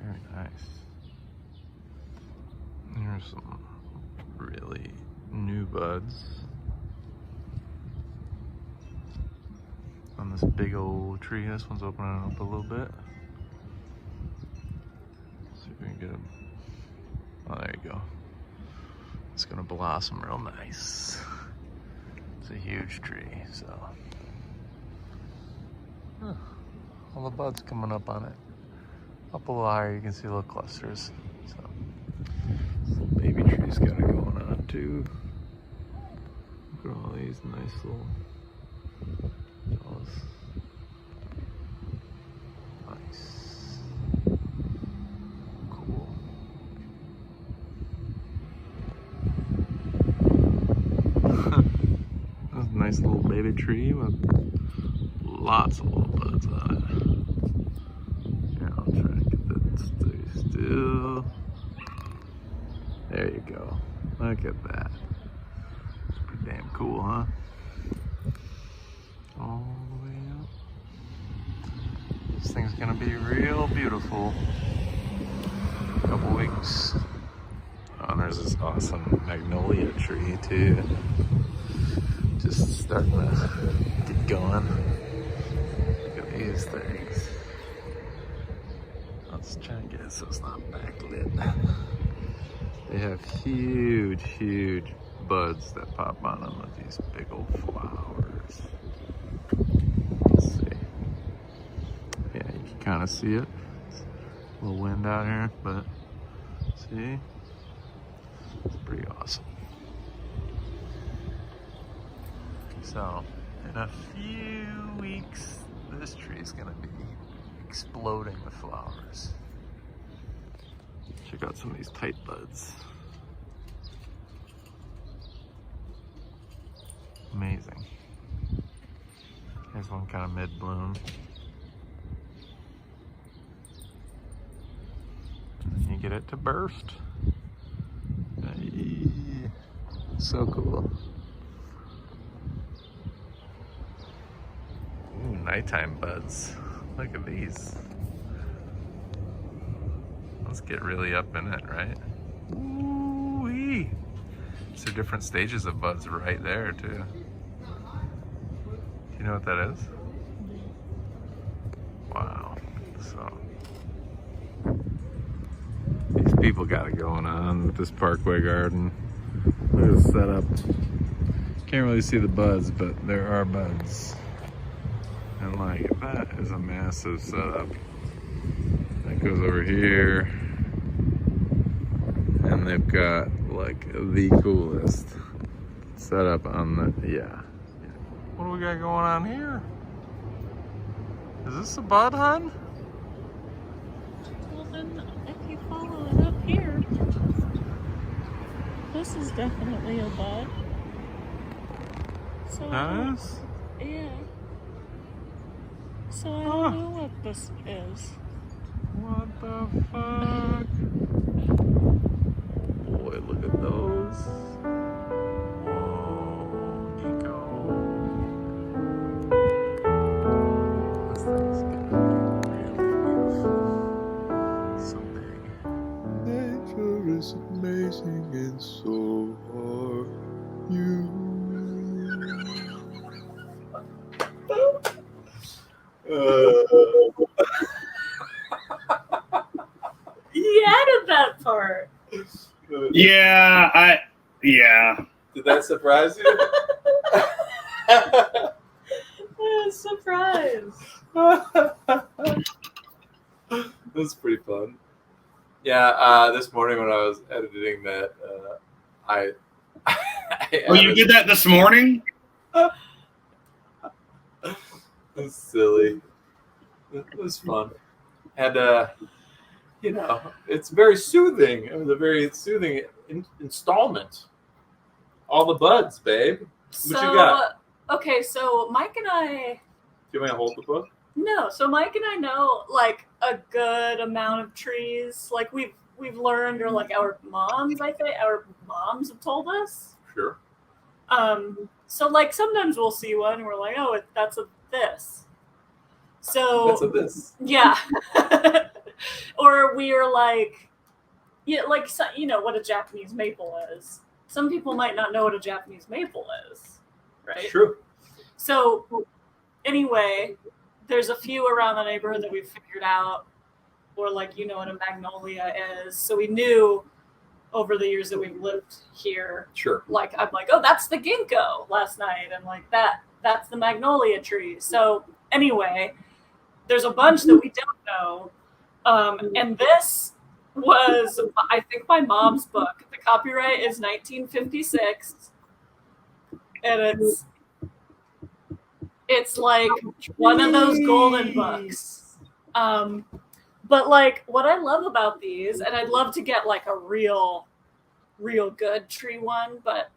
Speaker 1: Very nice. Here's some really new buds on this big old tree. This one's opening up a little bit. See if we can get them. Oh, there you go. It's gonna blossom real nice. It's a huge tree, so. Huh. All the buds coming up on it. Up a little higher, you can see little clusters. So, this little baby tree's got it going on too. Look at all these nice little fellas. Nice. Cool. That's a nice little baby tree with lots of little buds on it. Here, I'll try to get that to stay still. There you go. Look at that. It's pretty damn cool, huh? All the way up. This thing's gonna be real beautiful. A couple weeks. Oh, and there's this awesome magnolia tree too. Just starting to get going. Look at these things. Let's try and get it so it's not backlit. They have huge, huge buds that pop on them with these big old flowers. Let's see. Yeah, you can kind of see it. It's a little wind out here, but see? It's pretty awesome. So, in a few weeks, this tree is going to be exploding with flowers. Check out some of these tight buds. Amazing. Here's one kind of mid-bloom. And you get it to burst. Hey, so cool. Ooh, nighttime buds. Look at these. Let's get really up in it, right? Ooh-wee. So different stages of buds right there too. Do you know what that is? Wow. So these people got it going on with this Parkway garden. Look at the setup. Can't really see the buds, but there are buds. And like, that is a massive setup. That goes over here. And they've got like the coolest setup on the, yeah. What do we got going on here? Is this a bud, hun?
Speaker 5: Well then, if you follow it up here, this is definitely a bud. So
Speaker 1: Nice.
Speaker 5: yeah. So I don't know what this is.
Speaker 1: What the fuck? Boy, look at those. Whoa, Nico. This thing's getting really beautiful. So big. Nature is amazing and so are you.
Speaker 2: He added that part.
Speaker 3: Yeah,
Speaker 1: Did that surprise you?
Speaker 2: Surprise.
Speaker 1: That's pretty fun. Yeah, this morning when I was editing that, I
Speaker 3: Oh, you did that this morning?
Speaker 1: That's silly. It was fun. And, you know, it's very soothing. It was a very soothing installment. All the buds, babe. What you got?
Speaker 2: Okay, so Mike and I.
Speaker 1: Do you want me to hold the book?
Speaker 2: No, so Mike and I know like a good amount of trees. Like we've learned, or like our moms have told us.
Speaker 1: Sure.
Speaker 2: So like sometimes we'll see one and we're like, oh, that's a this. So
Speaker 1: That's a this.
Speaker 2: yeah. Or we're like, yeah, like you know what a Japanese maple is. Some people might not know what a Japanese maple is, right?
Speaker 1: True.
Speaker 2: So anyway, there's a few around the neighborhood that we've figured out, or like, you know what a magnolia is. So we knew over the years that we've lived here.
Speaker 1: Sure.
Speaker 2: Like I'm like, oh, that's the ginkgo last night, and like that's the magnolia tree. So anyway, there's a bunch that we don't know, and this was, I think, my mom's book. The copyright is 1956, and it's like one of those golden books. But like what I love about these, and I'd love to get like a real good tree one, but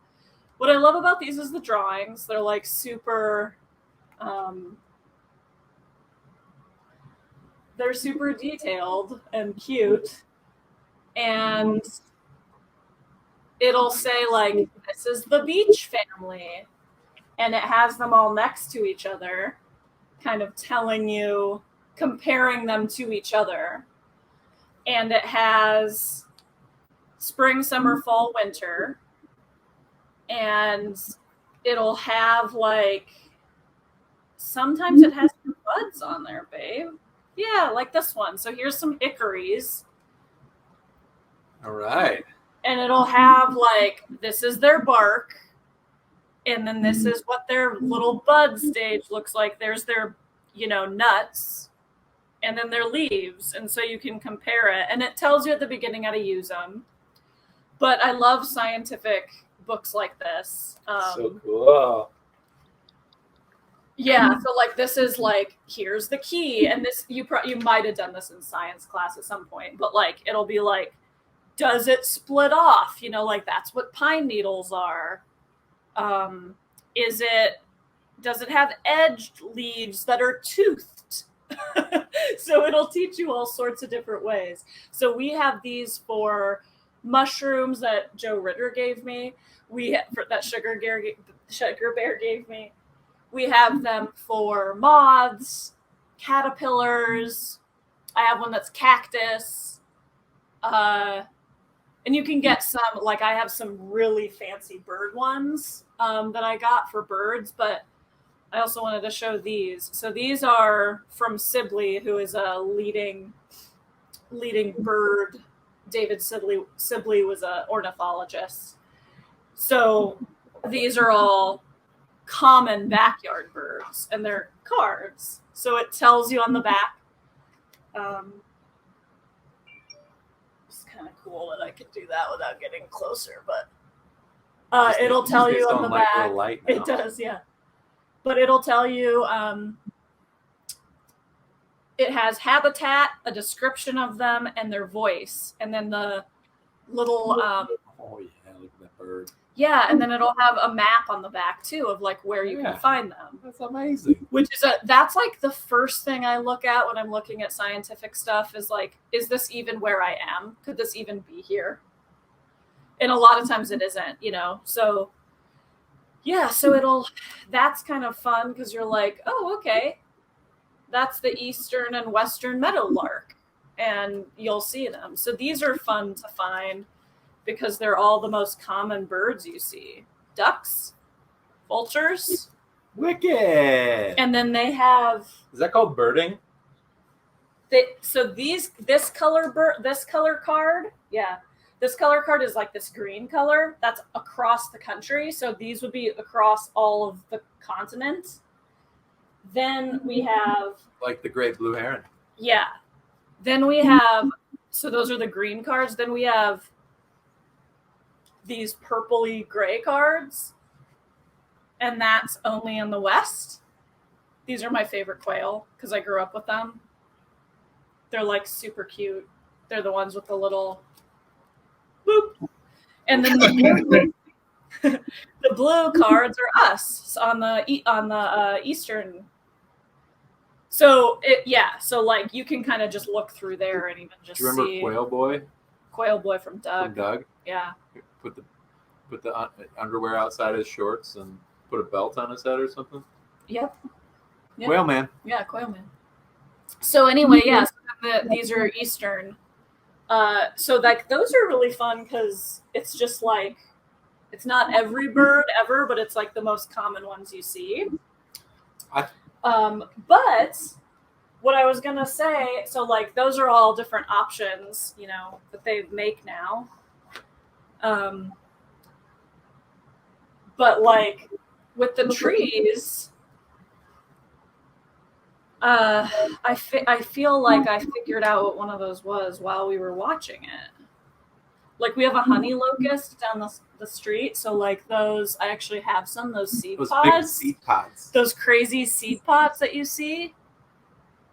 Speaker 2: what I love about these is the drawings. They're like super, they're super detailed and cute. And it'll say like, this is the beech family. And it has them all next to each other, kind of telling you, comparing them to each other. And it has spring, summer, fall, winter. And it'll have like, sometimes it has some buds on there, babe. Yeah, like this one. So here's some hickories.
Speaker 1: All right.
Speaker 2: and it'll have like, this is their bark, and then this is what their little bud stage looks like. There's their, nuts, and then their leaves. And so you can compare it, and it tells you at the beginning how to use them. But I love scientific books like this.
Speaker 1: So cool.
Speaker 2: Yeah, so like this is like, here's the key, and this you might have done this in science class at some point, but like it'll be like, does it split off? Like that's what pine needles are. Does it have edged leaves that are toothed? So it'll teach you all sorts of different ways. So we have these for mushrooms that Joe Ritter gave me. That Sugar Bear gave me. We have them for moths, caterpillars. I have one that's cactus. And you can get some, like I have some really fancy bird ones that I got for birds, but I also wanted to show these. So these are from Sibley, who is a leading bird. David Sibley was an ornithologist. So these are all common backyard birds, and they're cards. So it tells you on the back. It's kind of cool that I could do that without getting closer, but it'll tell you on the back. It does, yeah. But it'll tell you it has habitat, a description of them, and their voice, and then the little
Speaker 1: oh yeah, look at that bird.
Speaker 2: Yeah, and then it'll have a map on the back too of like where you can find them.
Speaker 1: That's amazing.
Speaker 2: That's like the first thing I look at when I'm looking at scientific stuff, is like, is this even where I am? Could this even be here? And a lot of times it isn't, So yeah, so that's kind of fun, because you're like, oh, okay, that's the eastern and western meadowlark, and you'll see them. So these are fun to find, because they're all the most common birds you see. Ducks, vultures.
Speaker 1: Wicked.
Speaker 2: And then they have...
Speaker 1: Is that called birding?
Speaker 2: This color card, yeah. This color card is like this green color. That's across the country. So these would be across all of the continent. Then we have...
Speaker 1: Like the great blue heron.
Speaker 2: Yeah. Then we have... So those are the green cards. Then we have these purpley gray cards, and that's only in the West. These are my favorite quail because I grew up with them. They're like super cute. They're the ones with the little boop. And then the blue cards are us on the eastern. So so like you can kind of just look through there and even just see.
Speaker 1: Do you remember Quail Boy?
Speaker 2: Quail Boy from Doug.
Speaker 1: From Doug?
Speaker 2: Yeah.
Speaker 1: Put the underwear outside his shorts and put a belt on his head or something.
Speaker 2: Yep.
Speaker 1: Quail Man.
Speaker 2: Yeah, Quail Man. So anyway, yeah, so these are Eastern. So like those are really fun because it's just like, it's not every bird ever, but it's like the most common ones you see. But what I was gonna say, so like those are all different options, that they make now. But like with the trees, I feel like I figured out what one of those was while we were watching it. Like we have a honey locust down the street, so like those, I actually have those seed pods.
Speaker 1: Big seed pods.
Speaker 2: Those crazy seed pods that you see.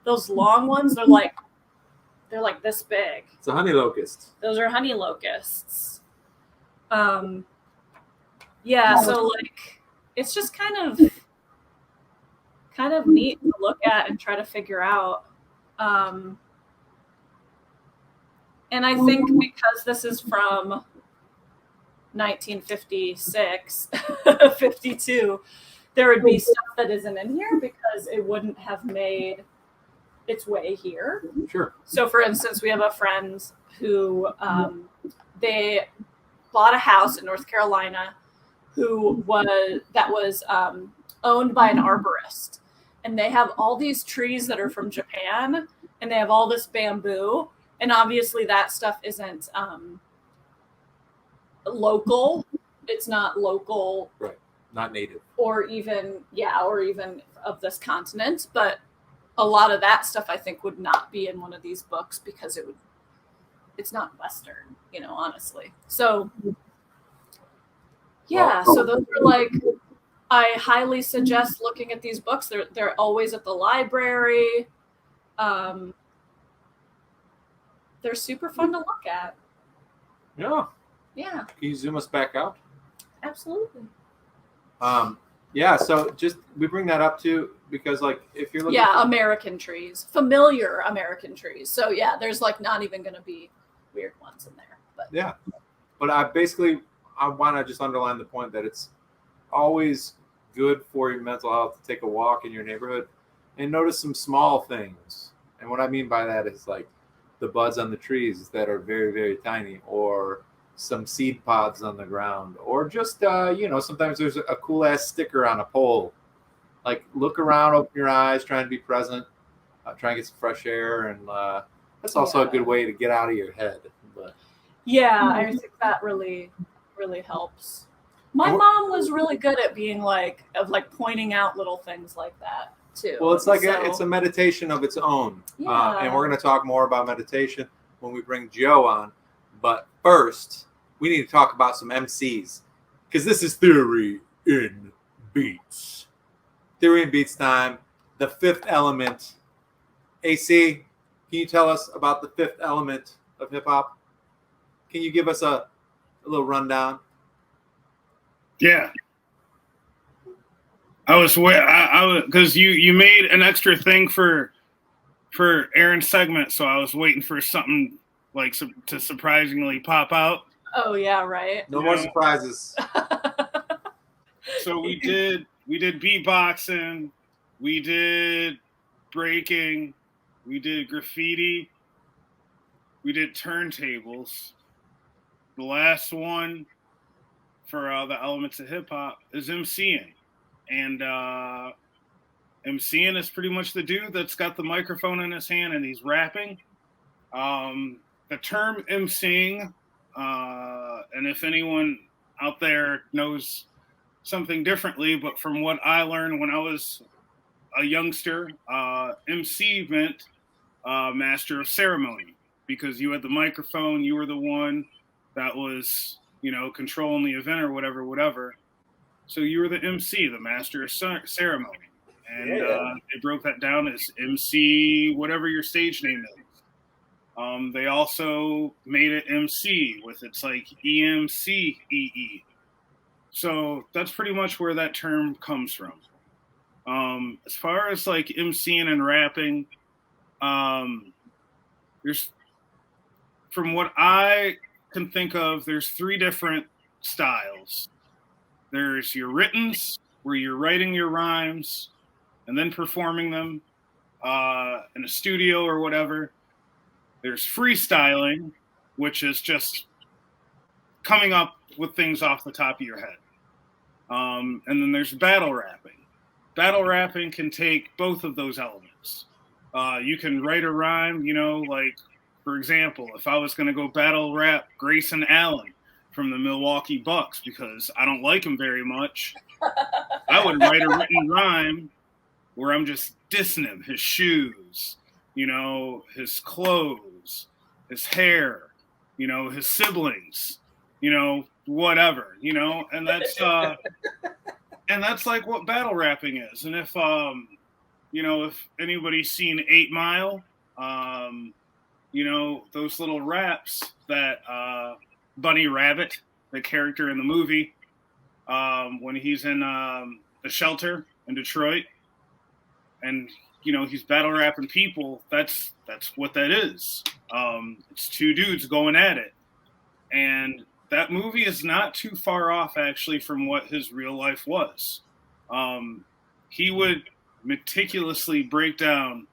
Speaker 2: Those long ones, they're like this big.
Speaker 1: It's a honey locust.
Speaker 2: Those are honey locusts. Yeah, so like it's just kind of neat to look at and try to figure out. And I think because this is from 1956, 52, there would be stuff that isn't in here because it wouldn't have made its way here.
Speaker 1: Sure.
Speaker 2: So for instance, we have a friend who they bought a house in North Carolina that was owned by an arborist, and they have all these trees that are from Japan, and they have all this bamboo, and obviously that stuff isn't local. It's not local,
Speaker 1: Right. Not native.
Speaker 2: or even of this continent. But a lot of that stuff I think would not be in one of these books because it's not Western, honestly. So yeah, so those are like, I highly suggest looking at these books. They're always at the library. They're super fun to look at.
Speaker 1: Yeah.
Speaker 2: Yeah,
Speaker 1: Can you zoom us back out?
Speaker 2: absolutely.
Speaker 1: Yeah. So just we bring that up too because like if you're looking
Speaker 2: Yeah, American trees, familiar American trees. So yeah, there's like not even going to be weird ones in there. But
Speaker 1: yeah, but I want to just underline the point that it's always good for your mental health to take a walk in your neighborhood and notice some small things. And what I mean by that is like the buds on the trees that are very, very tiny, or some seed pods on the ground, or just sometimes there's a cool ass sticker on a pole. Like look around, open your eyes, try and be present, try and get some fresh air, and that's also a good way to get out of your head. But
Speaker 2: yeah, I think that really, really helps. My mom was really good at being pointing out little things like that too.
Speaker 1: Well, it's like it's a meditation of its own.
Speaker 2: Yeah.
Speaker 1: And we're going to talk more about meditation when we bring Joe on. But first, we need to talk about some MCs because this is Theory in Beats. Theory in Beats time. The fifth element. AC, can you tell us about the fifth element of hip hop? Can you give us a little rundown?
Speaker 3: Yeah. I was because you made an extra thing for Erin's segment, so I was waiting for something like to surprisingly pop out.
Speaker 2: Oh yeah, right.
Speaker 1: No more surprises.
Speaker 3: So we did beatboxing, we did breaking, we did graffiti, we did turntables. The last one for the elements of hip hop is MCing. And MCing is pretty much the dude that's got the microphone in his hand and he's rapping. The term MCing, and if anyone out there knows something differently, but from what I learned when I was a youngster, MC meant master of ceremony, because you had the microphone, you were the one that was, controlling the event or whatever. So you were the MC, the master of ceremony. And they broke that down as MC, whatever your stage name is. They also made it MC with its like EMCEE. So that's pretty much where that term comes from. As far as like MCing and rapping, there's, from what I can think of, there's three different styles. There's your writtens, where you're writing your rhymes and then performing them in a studio or whatever. There's freestyling, which is just coming up with things off the top of your head. And then there's battle rapping. Battle rapping can take both of those elements. You can write a rhyme, like, for example, if I was going to go battle rap Grayson Allen from the Milwaukee Bucks, because I don't like him very much, I would write a written rhyme where I'm just dissing him, his shoes, his clothes, his hair, his siblings, whatever, and that's and that's like what battle rapping is. And if if anybody's seen 8 Mile, those little raps that Bunny Rabbit, the character in the movie, when he's in the shelter in Detroit, and he's battle rapping people. That's what that is. It's two dudes going at it, and that movie is not too far off actually from what his real life was. He would meticulously break down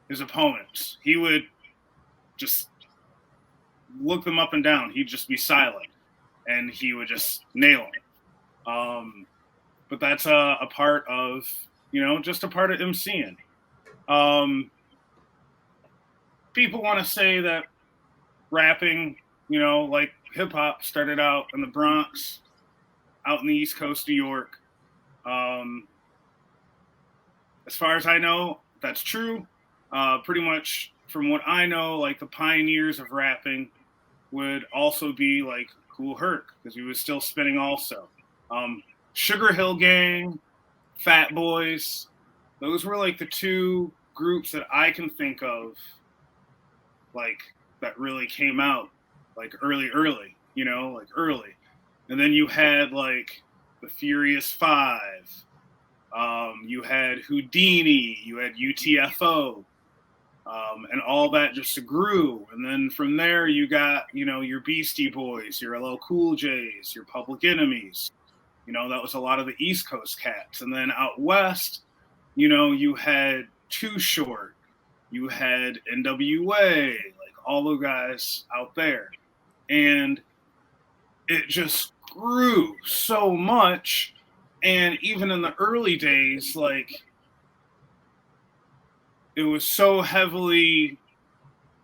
Speaker 3: his opponents. He would just look them up and down. He'd just be silent, and he would just nail them. But that's a part of, just a part of MCing. People want to say that rapping you know, like hip hop started out in the Bronx, out in the East Coast, New York. As far as I know, that's true. Pretty much from what I know, like the pioneers of rapping would also be like Kool Herc, because he was still spinning also. Sugar Hill Gang, Fat Boys, those were like the two groups that I can think of, like that really came out like early, you know, like early. And then you had like the Furious Five, you had Houdini, you had UTFO, and all that just grew. And then from there, you got, you know, your Beastie Boys, your LL Cool J's, your Public Enemies. You know, that was a lot of the East Coast cats. And then out west, you know, you had Too Short, you had NWA, like all the guys out there. And it just grew so much. And even in the early days, like, it was so heavily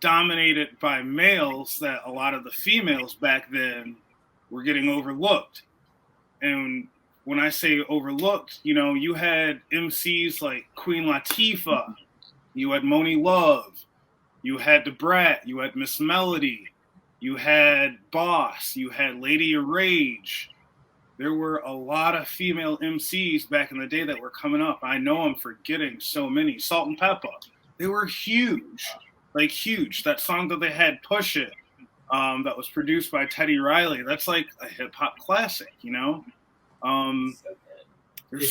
Speaker 3: dominated by males that a lot of the females back then were getting overlooked. And when I say overlooked, you know, you had MCs like Queen Latifah, you had Moni Love, you had Da Brat, you had Miss Melody, you had Boss, you had Lady of Rage. There were a lot of female MCs back in the day that were coming up. I know I'm forgetting so many. Salt and Peppa, they were huge, like huge. That song that they had, Push It, that was produced by Teddy Riley, that's like a hip hop classic, you know? There's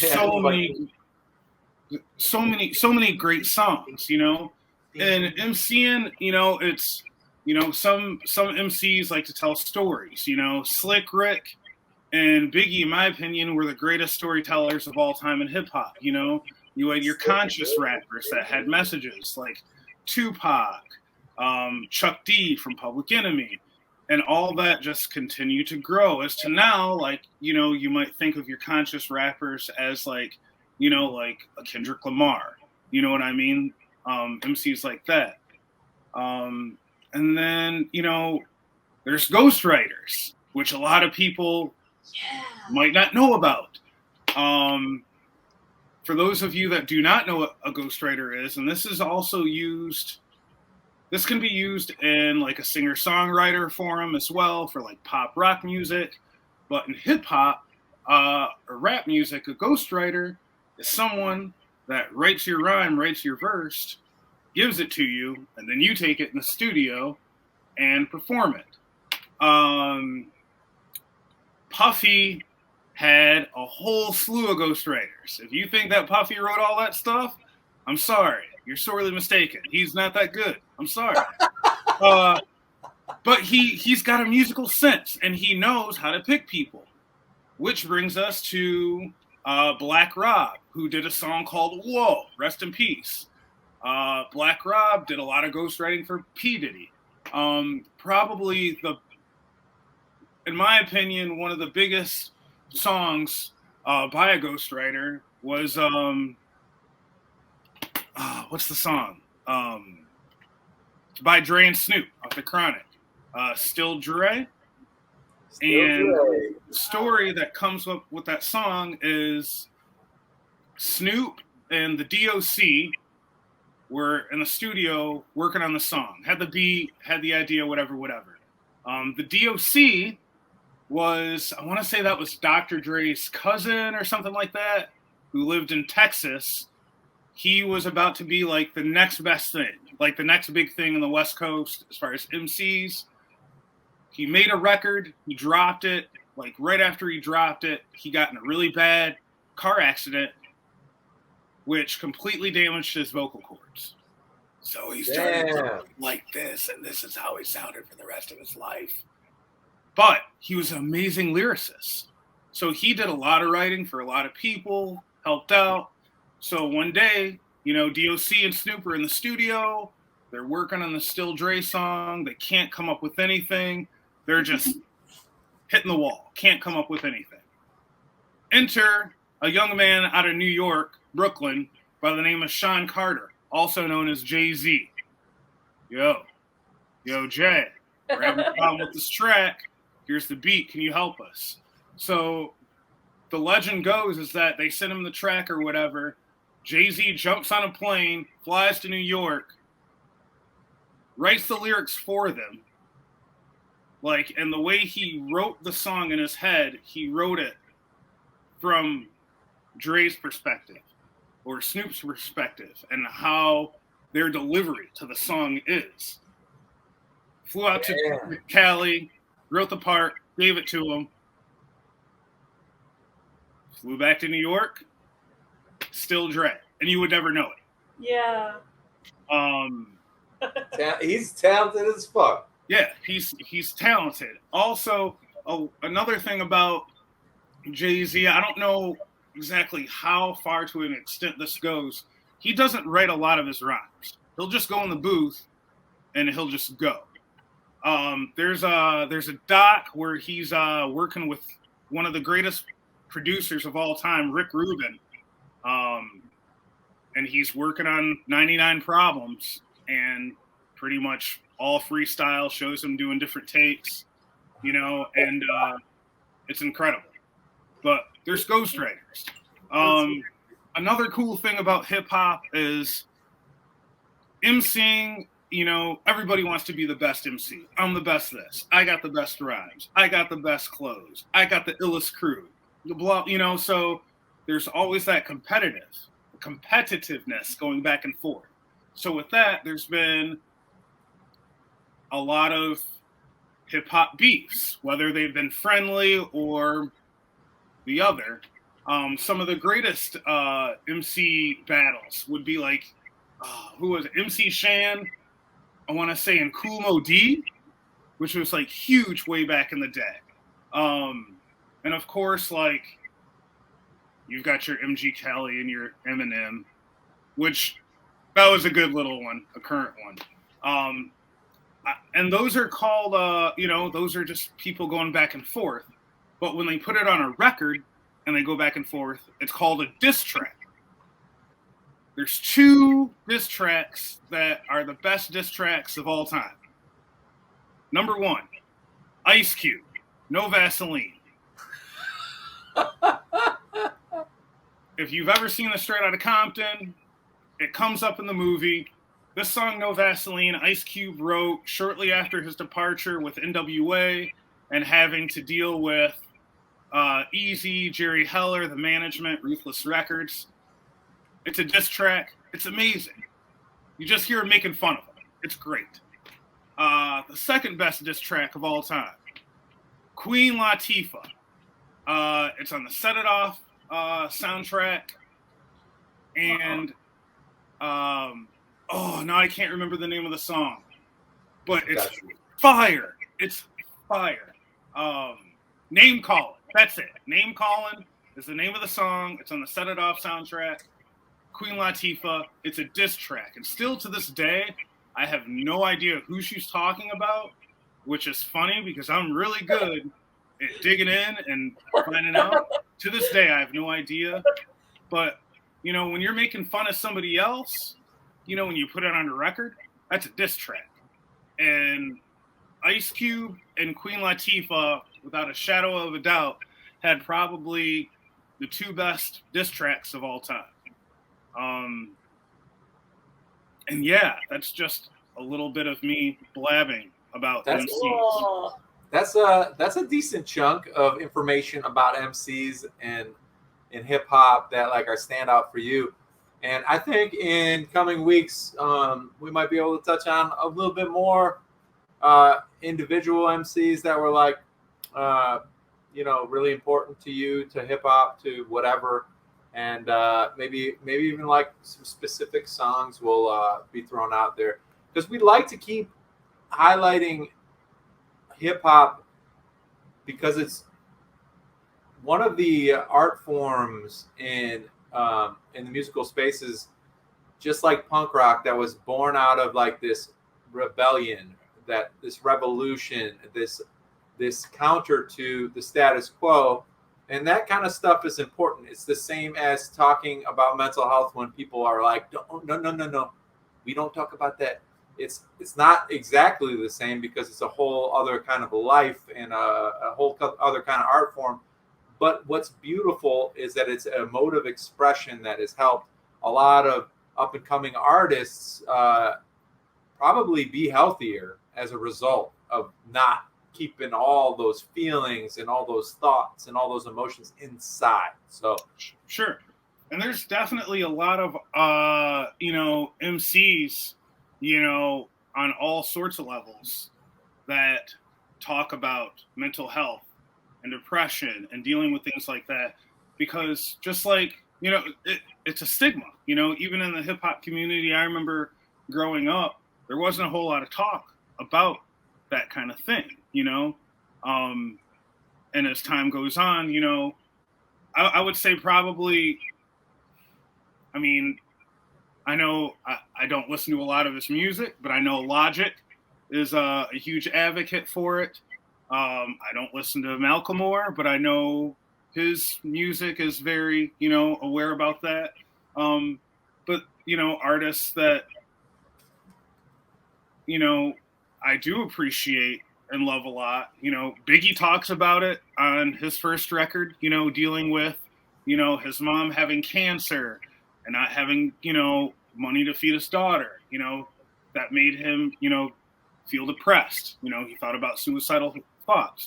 Speaker 3: so many great songs, you know? And MCing, you know, it's, you know, some MCs like to tell stories, you know. Slick Rick and Biggie, in my opinion, were the greatest storytellers of all time in hip hop. You know, you had your conscious rappers that had messages like Tupac, Chuck D from Public Enemy, and all that just continued to grow. As to now, like, you know, you might think of your conscious rappers as like, you know, like a Kendrick Lamar. You know what I mean? MCs like that. And then, you know, there's ghostwriters, which a lot of people might not know about. For those of you that do not know what a ghostwriter is, and this is also used, this can be used in like a singer-songwriter forum as well for like pop rock music. But in hip hop or rap music, a ghostwriter is someone that writes your rhyme, writes your verse, gives it to you, and then you take it in the studio and perform it. Puffy had a whole slew of ghostwriters. If you think that Puffy wrote all that stuff, I'm sorry. You're sorely mistaken. He's not that good. I'm sorry. But he's got a musical sense, and he knows how to pick people. Which brings us to Black Rob, who did a song called Whoa, rest in peace. Black Rob did a lot of ghostwriting for P. Diddy. Probably in my opinion, one of the biggest songs by a ghostwriter was what's the song? By Dre and Snoop off the Chronic. Still Dre. And the story that comes up with that song is Snoop and the DOC were in the studio working on the song. Had the beat, had the idea, whatever. The DOC was, I want to say that was Dr. Dre's cousin or something like that, who lived in Texas. He was about to be like the next best thing, like the next big thing in the West Coast as far as MCs. He made a record, he dropped it. Like right after he dropped it, he got in a really bad car accident, which completely damaged his vocal cords. So he started like this, and this is how he sounded for the rest of his life. But he was an amazing lyricist. So he did a lot of writing for a lot of people, helped out. So one day, you know, DOC and Snoop are in the studio. They're working on the Still Dre song. They can't come up with anything. They're just hitting the wall. Can't come up with anything. Enter a young man out of New York, Brooklyn, by the name of Sean Carter, also known as Jay-Z. Yo, Jay, We're having a problem with this track. Here's the beat. Can you help us? So the legend goes is that they send him the track or whatever. Jay-Z jumps on a plane, flies to New York, writes the lyrics for them. Like, and the way he wrote the song in his head, he wrote it from Dre's perspective or Snoop's perspective and how their delivery to the song is. Flew out to Cali, wrote the part, gave it to him. Flew back to New York, still Dre, and you would never know it.
Speaker 2: Yeah.
Speaker 1: He's talented as fuck.
Speaker 3: Yeah, he's talented. Also, another thing about Jay-Z, I don't know exactly how far to an extent this goes. He doesn't write a lot of his rhymes. He'll just go in the booth and he'll just go. There's a doc where he's working with one of the greatest producers of all time, Rick Rubin, and he's working on 99 Problems, and pretty much all freestyle, shows him doing different takes, and it's incredible. But there's ghostwriters. Another cool thing about hip hop is MCing. Everybody wants to be the best MC. I'm the best this. I got the best rhymes. I got the best clothes. I got the illest crew. So there's always that competitiveness going back and forth. So with that, there's been a lot of hip hop beefs, whether they've been friendly or the other. Some of the greatest MC battles would be like, who was it? MC Shan, I want to say, and Kool Mo D, which was like huge way back in the day. And of course, like, you've got your MG Kelly and your Eminem, which that was a good little one, a current one. And those are called, those are just people going back and forth. But when they put it on a record and they go back and forth, it's called a diss track. There's 2 diss tracks that are the best diss tracks of all time. Number 1, Ice Cube, No Vaseline. If you've ever seen the Straight Outta Compton, it comes up in the movie. This song, No Vaseline, Ice Cube wrote shortly after his departure with NWA and having to deal with Easy, Jerry Heller, the management, Ruthless Records. It's a diss track. It's amazing. You just hear him making fun of him. It's great. The second best diss track of all time, Queen Latifah. It's on the Set It Off soundtrack. And, now I can't remember the name of the song. But it's fire. It's fire. Name Calling. That's it. Name Calling is the name of the song. It's on the Set It Off soundtrack. Queen Latifah. It's a diss track. And still to this day, I have no idea who she's talking about, which is funny because I'm really good at digging in and finding out. To this day, I have no idea. But, when you're making fun of somebody else, when you put it on a record, that's a diss track. And Ice Cube and Queen Latifah, without a shadow of a doubt, had probably the 2 best diss tracks of all time. And yeah, that's just a little bit of me blabbing about MCs.
Speaker 2: Cool.
Speaker 1: That's a decent chunk of information about MCs and in hip hop that like are standout for you. And I think in coming weeks, we might be able to touch on a little bit more individual MCs that were like, really important to you, to hip hop, to whatever. And maybe even like some specific songs will be thrown out there, because we'd like to keep highlighting hip hop because it's one of the art forms in the musical spaces, just like punk rock, that was born out of like this rebellion, this revolution, this counter to the status quo. And that kind of stuff is important. It's the same as talking about mental health when people are like, no, we don't talk about that. it's not exactly the same because it's a whole other kind of life and a whole other kind of art form. But what's beautiful is that it's a mode of expression that has helped a lot of up and coming artists probably be healthier as a result of not keeping all those feelings and all those thoughts and all those emotions inside. So
Speaker 3: Sure. And there's definitely a lot of, MCs, on all sorts of levels that talk about mental health and depression and dealing with things like that. Because just like, it's a stigma, even in the hip hop community. I remember growing up, there wasn't a whole lot of talk about that kind of thing, and as time goes on, I would say probably, I mean, I know I don't listen to a lot of his music, but I know Logic is a huge advocate for it. I don't listen to Macklemore, but I know his music is very, aware about that. But, artists that, I do appreciate and love a lot. Biggie talks about it on his first record, dealing with, his mom having cancer and not having, money to feed his daughter, that made him, feel depressed. He thought about suicidal thoughts,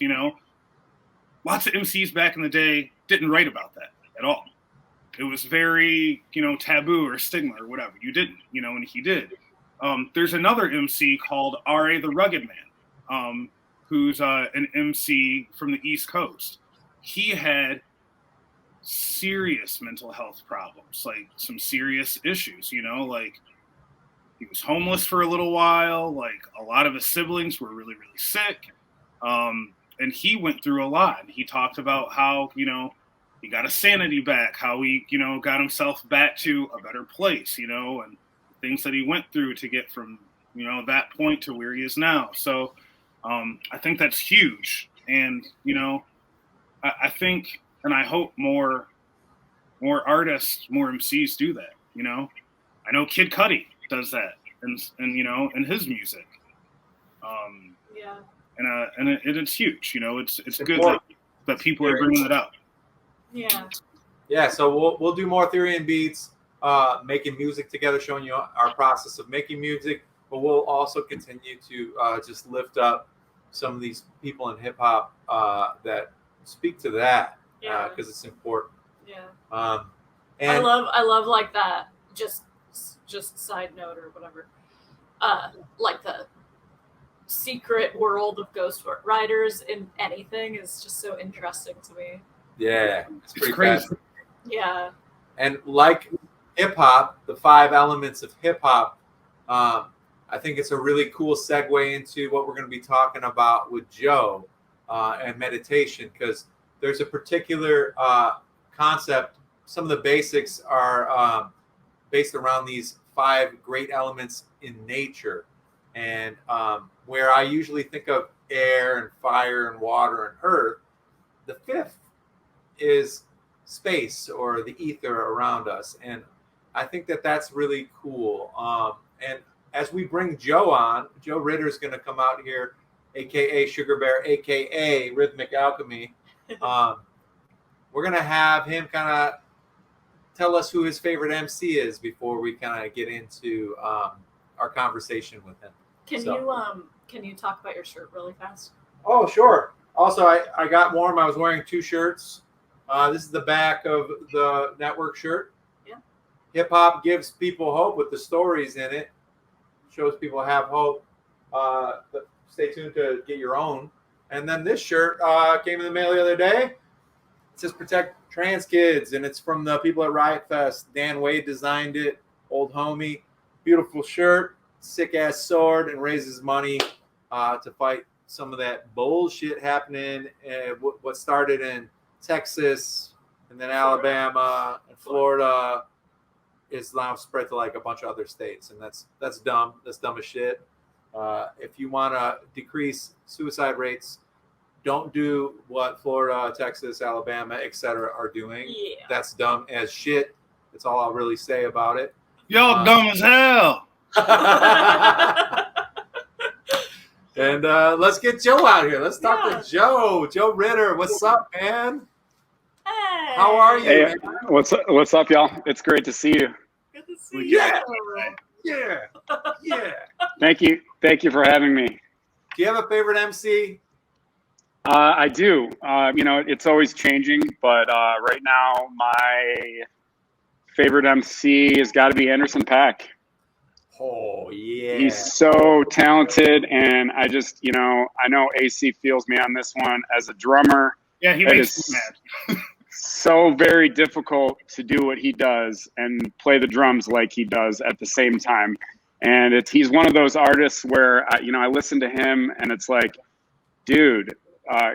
Speaker 3: Lots of MCs back in the day didn't write about that at all. It was very, taboo or stigma or whatever. You didn't, and he did. There's another MC called R.A. the Rugged Man, who's an MC from the East Coast. He had serious mental health problems, like some serious issues, like he was homeless for a little while, like a lot of his siblings were really, really sick. And he went through a lot. He talked about how, he got his sanity back, how he, got himself back to a better place, and things that he went through to get from, that point to where he is now. So I think that's huge. And, I think, and I hope more artists, more MCs do that, I know Kid Cudi does that and in his music.
Speaker 2: Yeah.
Speaker 3: And it's huge, it's good that people are bringing it up.
Speaker 2: Yeah.
Speaker 1: Yeah, so we'll do more Theory and Beats, making music together, showing you our process of making music, but we'll also continue to just lift up some of these people in hip hop that speak to that, because it's important.
Speaker 2: Yeah.
Speaker 1: And
Speaker 2: I love like that. Just side note or whatever. Like the secret world of ghost writers in anything is just so interesting to me.
Speaker 1: yeah, it's pretty
Speaker 3: crazy.
Speaker 1: fast.
Speaker 2: Yeah.
Speaker 1: And like hip hop, the 5 elements of hip hop, I think it's a really cool segue into what we're going to be talking about with Joe and meditation, because there's a particular concept. Some of the basics are based around these 5 great elements in nature. And where I usually think of air and fire and water and earth, the 5th is space or the ether around us. And I think that that's really cool. And as we bring Joe on, Joe Ritter is going to come out here, aka Sugar Bear, aka Rhythmic Alchemy. We're going to have him kind of tell us who his favorite MC is before we kind of get into our conversation with him.
Speaker 2: Can you talk about your shirt really fast?
Speaker 1: Oh, sure. Also, I got warm. I was wearing 2 shirts. This is the back of the network shirt.
Speaker 2: Yeah.
Speaker 1: Hip hop gives people hope with the stories in it. Shows people have hope. Stay tuned to get your own. And then this shirt came in the mail the other day. It says Protect Trans Kids, and it's from the people at Riot Fest. Dan Wade designed it, old homie. Beautiful shirt, sick ass sword, and raises money to fight some of that bullshit happening. What started in Texas and then Alabama and Florida is now spread to like a bunch of other states, and that's dumb. That's dumb as shit. If you want to decrease suicide rates, don't do what Florida, Texas, Alabama, etc. are doing.
Speaker 2: Yeah.
Speaker 1: That's dumb as shit. That's all I'll really say about it.
Speaker 3: Y'all dumb as hell.
Speaker 1: And let's get Joe out here. Let's talk
Speaker 2: Yeah.
Speaker 1: to Joe. Joe Ritter, what's up, man?
Speaker 2: Hey.
Speaker 1: How are you,
Speaker 6: Hey,
Speaker 1: man?
Speaker 6: what's up, y'all? It's great to see you.
Speaker 2: Good to see
Speaker 1: Yeah.
Speaker 2: you.
Speaker 1: Yeah.
Speaker 6: Thank you for having me.
Speaker 1: Do you have a favorite MC?
Speaker 6: I do. It's always changing, but right now my favorite MC has got to be Anderson .Paak.
Speaker 1: Oh, yeah.
Speaker 6: He's so talented, and I just, I know AC feels me on this one. As a drummer,
Speaker 3: Yeah, he
Speaker 6: it
Speaker 3: makes
Speaker 6: is
Speaker 3: me mad.
Speaker 6: so very difficult to do what he does and play the drums like he does at the same time. And he's one of those artists where, I listen to him and it's like, dude,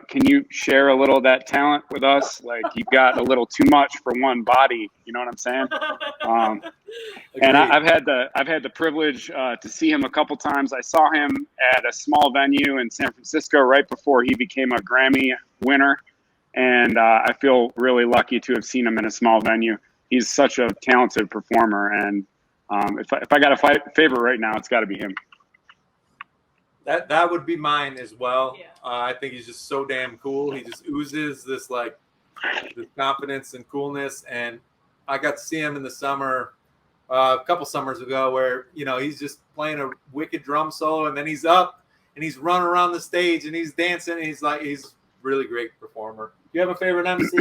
Speaker 6: can you share a little of that talent with us? Like, you've got a little too much for one body. You know what I'm saying? And I've had the privilege to see him a couple times. I saw him at a small venue in San Francisco right before he became a Grammy winner. And I feel really lucky to have seen him in a small venue. He's such a talented performer. And if I got a favorite right now, it's got to be him.
Speaker 1: That would be mine as well.
Speaker 2: Yeah.
Speaker 1: I think he's just so damn cool. He just oozes this confidence and coolness. And I got to see him in the summer, a couple summers ago, where he's just playing a wicked drum solo, and then he's up and he's running around the stage and he's dancing. And he's really great performer. Do you have a favorite MC?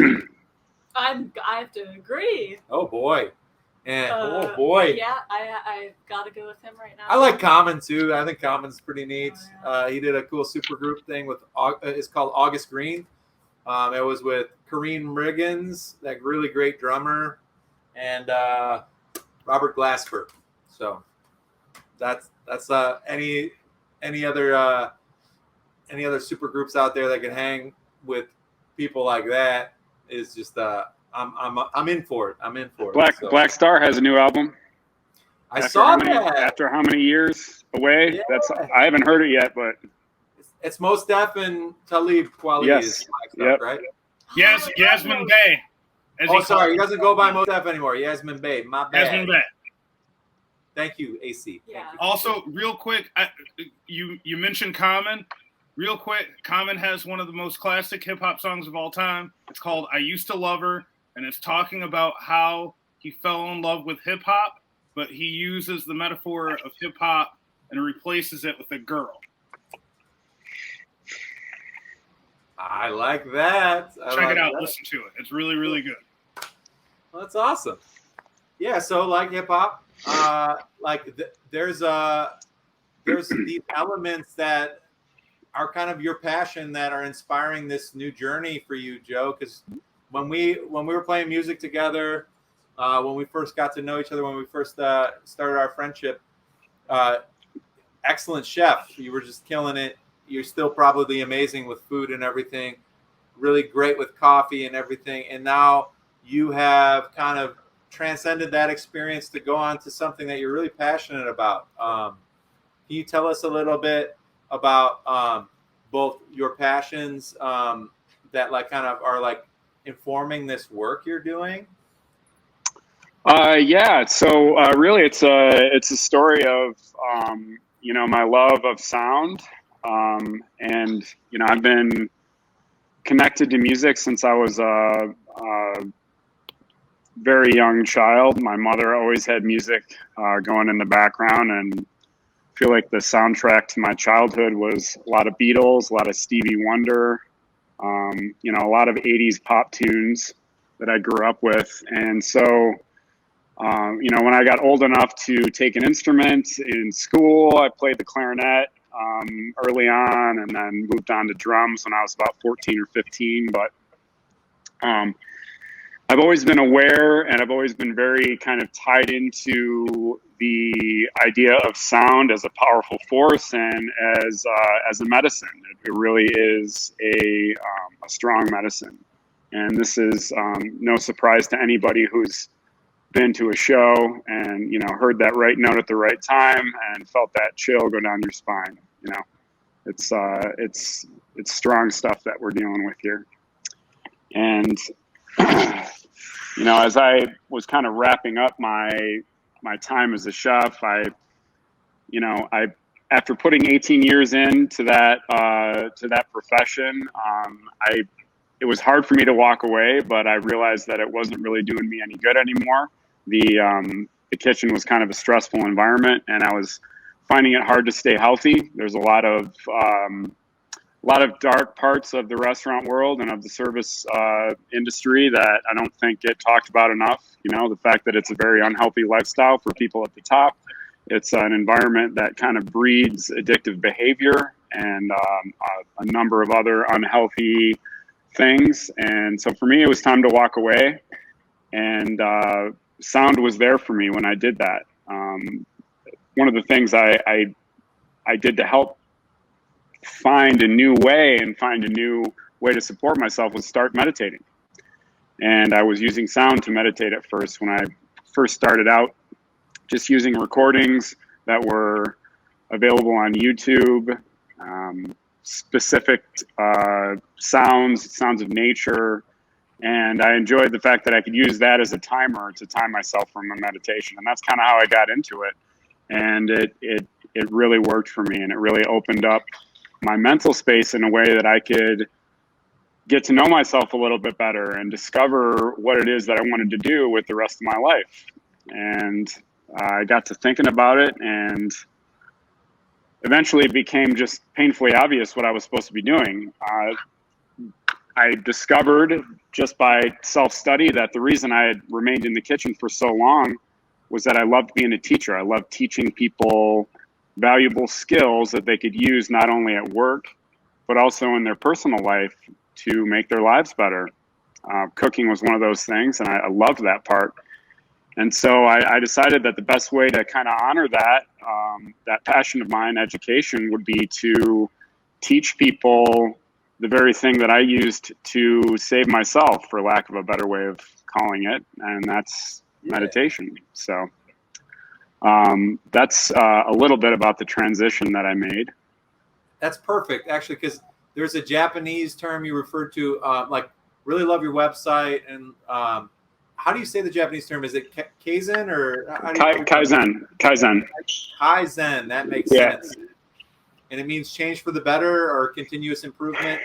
Speaker 2: I have to agree.
Speaker 1: Oh boy. And oh boy.
Speaker 2: Yeah, I gotta go with him right now.
Speaker 1: I like Common too. I think Common's pretty neat. He did a cool super group thing with it's called August Green. It was with Kareen Riggins, that really great drummer, and Robert Glasper. So that's any other super groups out there that can hang with people like that is just I'm in for it.
Speaker 6: Black Star has a new album.
Speaker 1: I saw that.
Speaker 6: After how many years away?
Speaker 1: Yeah.
Speaker 6: I haven't heard it yet, but
Speaker 1: it's Mos Def and Talib Kweli.
Speaker 6: Yes.
Speaker 1: Is Black Star,
Speaker 6: Yep.
Speaker 1: right?
Speaker 3: Yes, Yasmin Bey.
Speaker 1: Oh, sorry, he doesn't go by Mos Def anymore. Yasmin Bey. My bad.
Speaker 3: Yasmin Bey.
Speaker 1: Thank you, AC.
Speaker 2: Yeah.
Speaker 3: Also, real quick, you mentioned Common. Real quick, Common has one of the most classic hip-hop songs of all time. It's called I Used to Love Her, and it's talking about how he fell in love with hip-hop, but he uses the metaphor of hip-hop and replaces it with a girl.
Speaker 1: I like that.
Speaker 3: Check it out. Listen to it. It's really, really good.
Speaker 1: Well, that's awesome. Yeah, so like hip-hop, there's these elements that are kind of your passion that are inspiring this new journey for you, Joe. Because when we were playing music together, when we first got to know each other, when we first started our friendship, excellent chef. You were just killing it. You're still probably amazing with food and everything. Really great with coffee and everything. And now you have kind of transcended that experience to go on to something that you're really passionate about. Can you tell us a little bit about both your passions that kind of are informing this work you're doing?
Speaker 6: Yeah. So really, it's a story of my love of sound, and I've been connected to music since I was a very young child. My mother always had music going in the background, and I feel like the soundtrack to my childhood was a lot of Beatles, a lot of Stevie Wonder, a lot of 80s pop tunes that I grew up with. And so, when I got old enough to take an instrument in school, I played the clarinet early on, and then moved on to drums when I was about 14 or 15. But I've always been aware, and I've always been very kind of tied into the idea of sound as a powerful force and as a medicine. It really is a strong medicine. And this is no surprise to anybody who's been to a show and heard that right note at the right time and felt that chill go down your spine. It's strong stuff that we're dealing with here. And as I was kind of wrapping up my time as a chef, I after putting 18 years into that profession, it was hard for me to walk away, but I realized that it wasn't really doing me any good anymore. The kitchen was kind of a stressful environment, and I was finding it hard to stay healthy. There's a lot of dark parts of the restaurant world and of the service industry that I don't think get talked about enough. You know, the fact that it's a very unhealthy lifestyle for people at the top. It's an environment that kind of breeds addictive behavior and a number of other unhealthy things. And so for me, it was time to walk away. And sound was there for me when I did that. One of the things I did to help find a new way to support myself was start meditating. And I was using sound to meditate at first when I first started out, just using recordings that were available on YouTube, specific sounds of nature. And I enjoyed the fact that I could use that as a timer to time myself from a meditation. And that's kind of how I got into it. And it really worked for me, and it really opened up my mental space in a way that I could get to know myself a little bit better and discover what it is that I wanted to do with the rest of my life. And I got to thinking about it, and eventually it became just painfully obvious what I was supposed to be doing. I discovered just by self-study that the reason I had remained in the kitchen for so long was that I loved being a teacher. I loved teaching people valuable skills that they could use not only at work, but also in their personal life to make their lives better. Cooking was one of those things, and I loved that part. And so I decided that the best way to kind of honor that passion of mine, education, would be to teach people the very thing that I used to save myself, for lack of a better way of calling it, and that's meditation. So that's a little bit about the transition that I made.
Speaker 1: That's perfect, actually, because there's a Japanese term you referred to, like really love your website. And how do you say the Japanese term? Is it kaizen or how do you
Speaker 6: Kaizen?
Speaker 1: Kaizen. That makes sense. And it means change for the better or continuous improvement.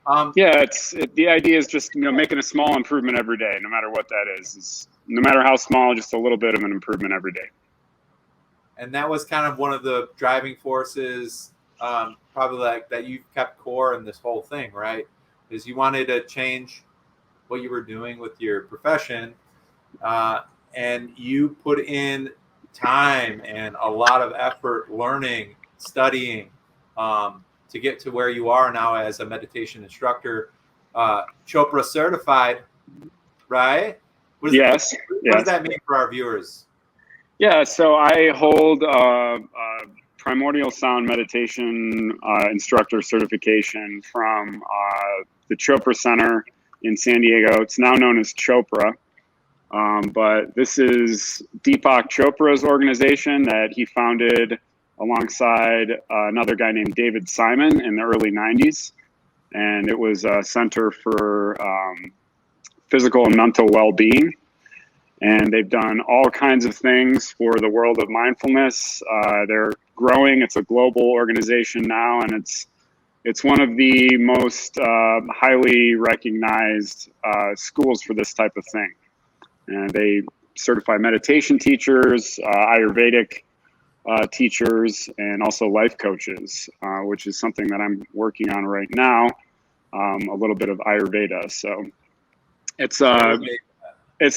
Speaker 6: The idea is just making a small improvement every day, no matter what that is. No matter how small, just a little bit of an improvement every day.
Speaker 1: And that was kind of one of the driving forces, probably like that you kept core in this whole thing, right? Is you wanted to change what you were doing with your profession, and you put in time and a lot of effort learning, studying, to get to where you are now as a meditation instructor, Chopra certified, right? What does that mean for our viewers?
Speaker 6: Yeah, so I hold primordial sound meditation instructor certification from the Chopra Center in San Diego. It's now known as Chopra, but this is Deepak Chopra's organization that he founded alongside another guy named David Simon in the early 90s. And it was a center for physical and mental well-being. And they've done all kinds of things for the world of mindfulness. They're growing. It's a global organization now, and it's one of the most highly recognized schools for this type of thing. And they certify meditation teachers, Ayurvedic teachers, and also life coaches, which is something that I'm working on right now, a little bit of Ayurveda. So it's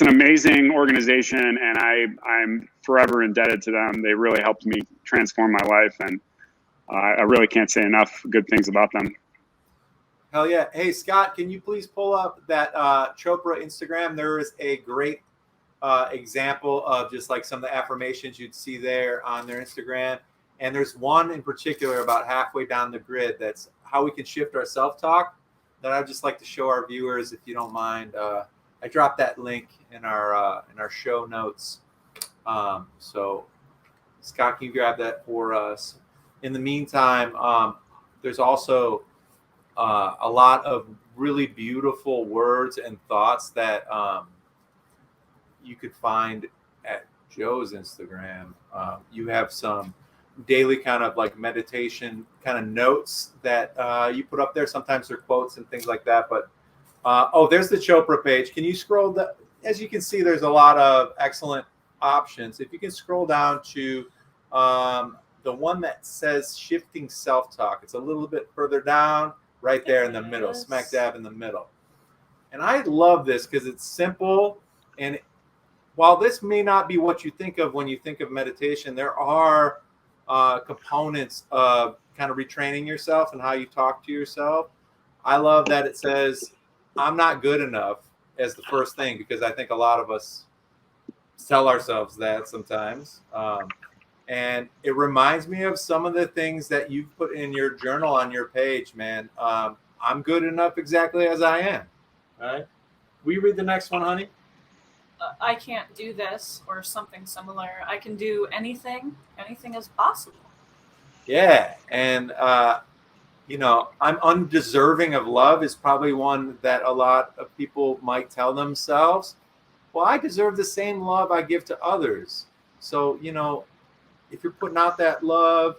Speaker 6: an amazing organization, and I'm forever indebted to them. They really helped me transform my life, and I really can't say enough good things about them.
Speaker 1: Hell yeah. Hey, Scott, can you please pull up that Chopra Instagram? There is a great example of just like some of the affirmations you'd see there on their Instagram. And there's one in particular about halfway down the grid that's how we can shift our self-talk that I'd just like to show our viewers, if you don't mind. I dropped that link in our show notes. So Scott, can you grab that for us? In the meantime, there's also a lot of really beautiful words and thoughts that you could find at Joe's Instagram. You have some daily kind of like meditation kind of notes that you put up there. Sometimes they're quotes and things like that. But there's the Chopra page. Can you scroll? As you can see, there's a lot of excellent options. If you can scroll down to the one that says shifting self-talk, it's a little bit further down, right there in the middle, smack dab in the middle. And I love this because it's simple. And while this may not be what you think of when you think of meditation, there are components of kind of retraining yourself and how you talk to yourself. I love that it says, I'm not good enough as the first thing, because I think a lot of us tell ourselves that sometimes. And it reminds me of some of the things that you've put in your journal on your page, man. I'm good enough exactly as I am. All right. Will you read the next one, honey?
Speaker 2: I can't do this or something similar. I can do anything. Anything is possible.
Speaker 1: Yeah. And, I'm undeserving of love is probably one that a lot of people might tell themselves. Well, I deserve the same love I give to others. So, if you're putting out that love,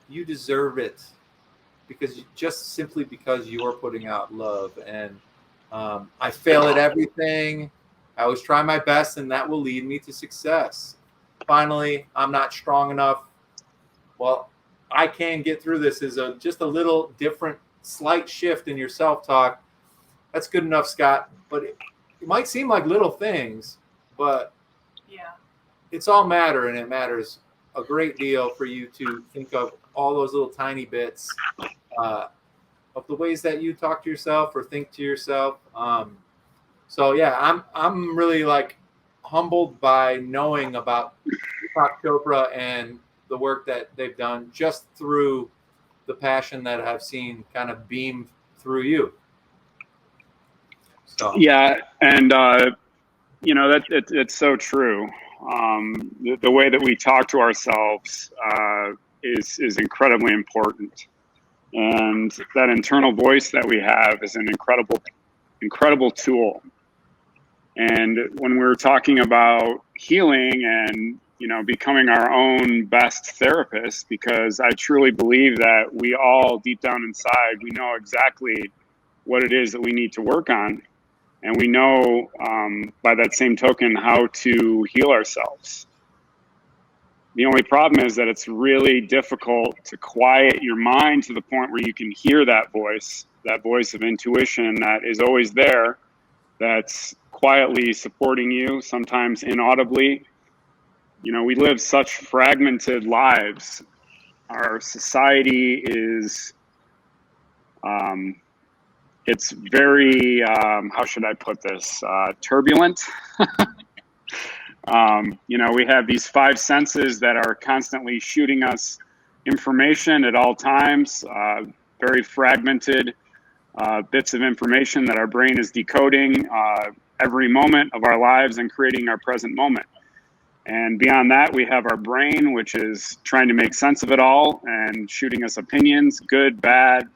Speaker 1: you deserve it just simply because you're putting out love. And I fail at everything. I always try my best, and that will lead me to success. Finally, I'm not strong enough. Well, I can get through this is just a little different, slight shift in your self-talk. That's good enough, Scott. But it might seem like little things, but
Speaker 2: yeah,
Speaker 1: it's all matter, and it matters a great deal for you to think of all those little tiny bits of the ways that you talk to yourself or think to yourself. So yeah, I'm really like humbled by knowing about Deepak Chopra and the work that they've done just through the passion that I've seen kind of beam through you. So
Speaker 6: Yeah, and it's so true. The way that we talk to ourselves is incredibly important, and that internal voice that we have is an incredible tool. And when we're talking about healing and becoming our own best therapist, because I truly believe that we all deep down inside, we know exactly what it is that we need to work on. And we know by that same token how to heal ourselves. The only problem is that it's really difficult to quiet your mind to the point where you can hear that voice of intuition that is always there, that's quietly supporting you, sometimes inaudibly. We live such fragmented lives. Our society is, it's very, how should I put this, turbulent. We have these five senses that are constantly shooting us information at all times, very fragmented bits of information that our brain is decoding every moment of our lives and creating our present moment. And beyond that, we have our brain, which is trying to make sense of it all and shooting us opinions, good, bad,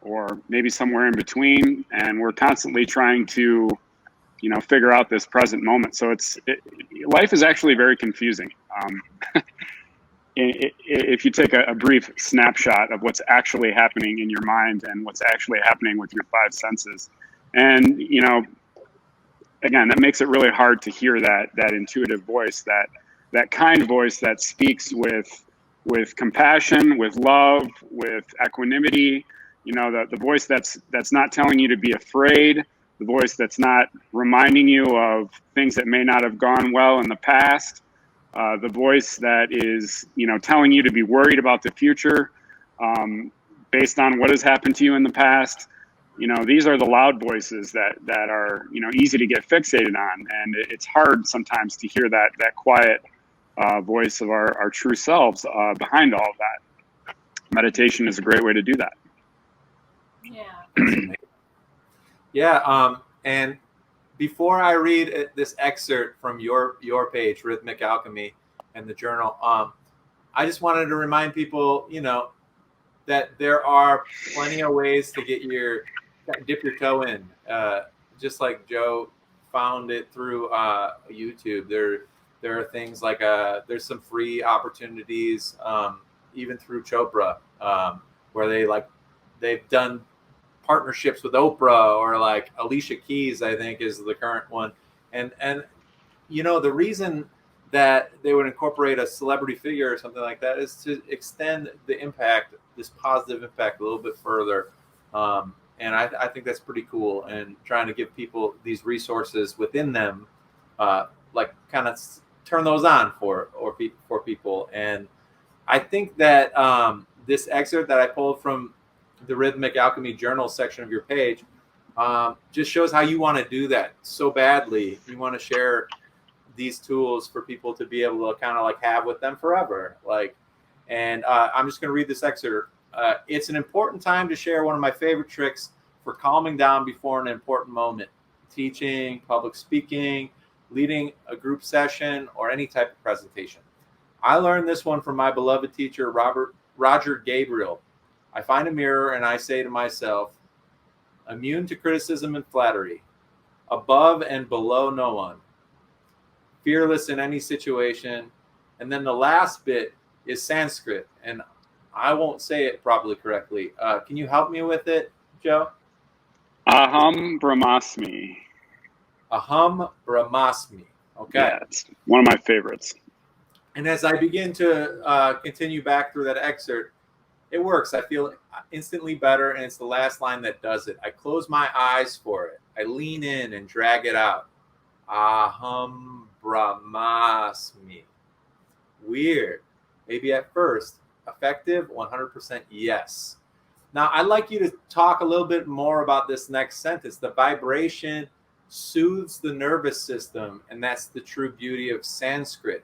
Speaker 6: or maybe somewhere in between. And we're constantly trying to, figure out this present moment. So life is actually very confusing. If you take a brief snapshot of what's actually happening in your mind and what's actually happening with your five senses. And, again, that makes it really hard to hear that intuitive voice, that kind voice that speaks with compassion, with love, with equanimity, the voice that's not telling you to be afraid, the voice that's not reminding you of things that may not have gone well in the past, the voice that is, telling you to be worried about the future based on what has happened to you in the past. These are the loud voices that are, easy to get fixated on. And it's hard sometimes to hear that quiet voice of our true selves behind all of that. Meditation is a great way to do that.
Speaker 2: Yeah.
Speaker 1: Yeah. And before I read this excerpt from your page, Rhythmic Alchemy, and the journal, I just wanted to remind people, that there are plenty of ways to dip your toe in. Just like Joe found it through YouTube. There are things like there's some free opportunities, even through Chopra, where they've done partnerships with Oprah, or like Alicia Keys, I think is the current one. And the reason that they would incorporate a celebrity figure or something like that is to extend the impact, this positive impact, a little bit further. And I think that's pretty cool, and trying to give people these resources within them, like kind of turn those on for people. And I think that this excerpt that I pulled from the Rhythmic Alchemy Journal section of your page just shows how you want to do that so badly. You want to share these tools for people to be able to kind of like have with them forever. And I'm just going to read this excerpt. It's an important time to share one of my favorite tricks for calming down before an important moment: teaching, public speaking, leading a group session, or any type of presentation. I learned this one from my beloved teacher, Roger Gabriel. I find a mirror and I say to myself, immune to criticism and flattery, above and below no one, fearless in any situation. And then the last bit is Sanskrit, and I won't say it probably correctly. Can you help me with it, Joe?
Speaker 6: Aham Brahmasmi.
Speaker 1: Aham Brahmasmi. Okay.
Speaker 6: Yeah, it's one of my favorites.
Speaker 1: And as I begin to continue back through that excerpt, it works. I feel instantly better, and it's the last line that does it. I close my eyes for it. I lean in and drag it out. Aham Brahmasmi. Weird. Maybe at first. Effective? 100% yes. Now, I'd like you to talk a little bit more about this next sentence. The vibration soothes the nervous system, and that's the true beauty of Sanskrit.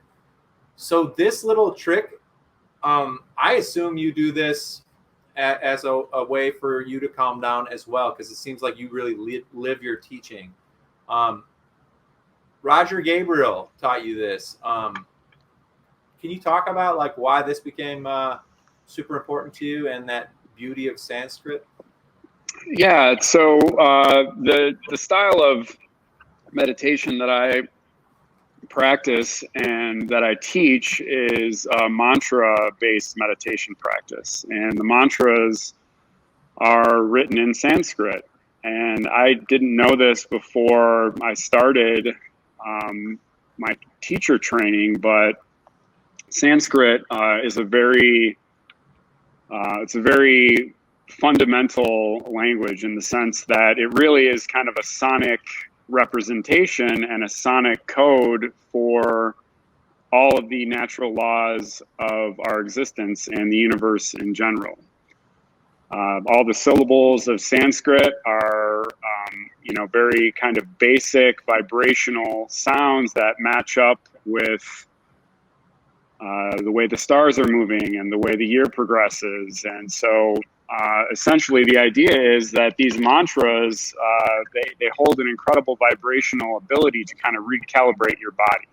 Speaker 1: So this little trick, I assume you do this as a way for you to calm down as well, because it seems like you really live your teaching. Roger Gabriel taught you this. Can you talk about like why this became super important to you and that beauty of Sanskrit?
Speaker 6: Yeah, so the style of meditation that I practice and that I teach is a mantra-based meditation practice, and the mantras are written in Sanskrit. And I didn't know this before I started my teacher training, but Sanskrit is a very fundamental language in the sense that it really is kind of a sonic representation and a sonic code for all of the natural laws of our existence and the universe in general. All the syllables of Sanskrit are, very kind of basic vibrational sounds that match up with the way the stars are moving and the way the year progresses. And so essentially the idea is that these mantras, they hold an incredible vibrational ability to kind of recalibrate your body.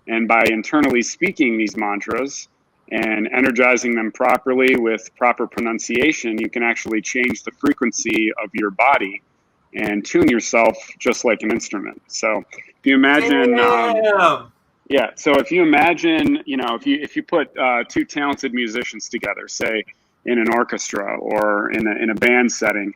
Speaker 6: And by internally speaking these mantras and energizing them properly with proper pronunciation, you can actually change the frequency of your body and tune yourself just like an instrument. So if you imagine... Yeah. So if you imagine, if you put two talented musicians together, say in an orchestra or in a band setting,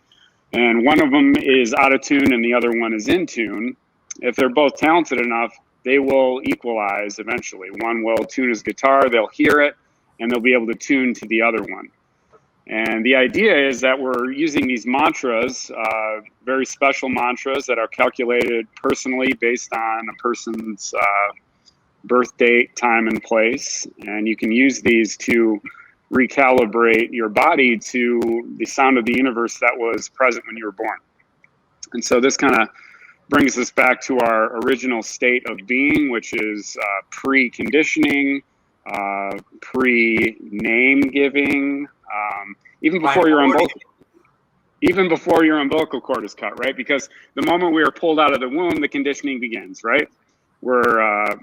Speaker 6: and one of them is out of tune and the other one is in tune, if they're both talented enough, they will equalize eventually. One will tune his guitar, they'll hear it, and they'll be able to tune to the other one. And the idea is that we're using these mantras, very special mantras that are calculated personally based on a person's birth date, time, and place. And you can use these to recalibrate your body to the sound of the universe that was present when you were born. And so this kind of brings us back to our original state of being, which is pre-conditioning, pre-name giving, even before your umbilical cord is cut, right? Because the moment we are pulled out of the womb, the conditioning begins, right? We're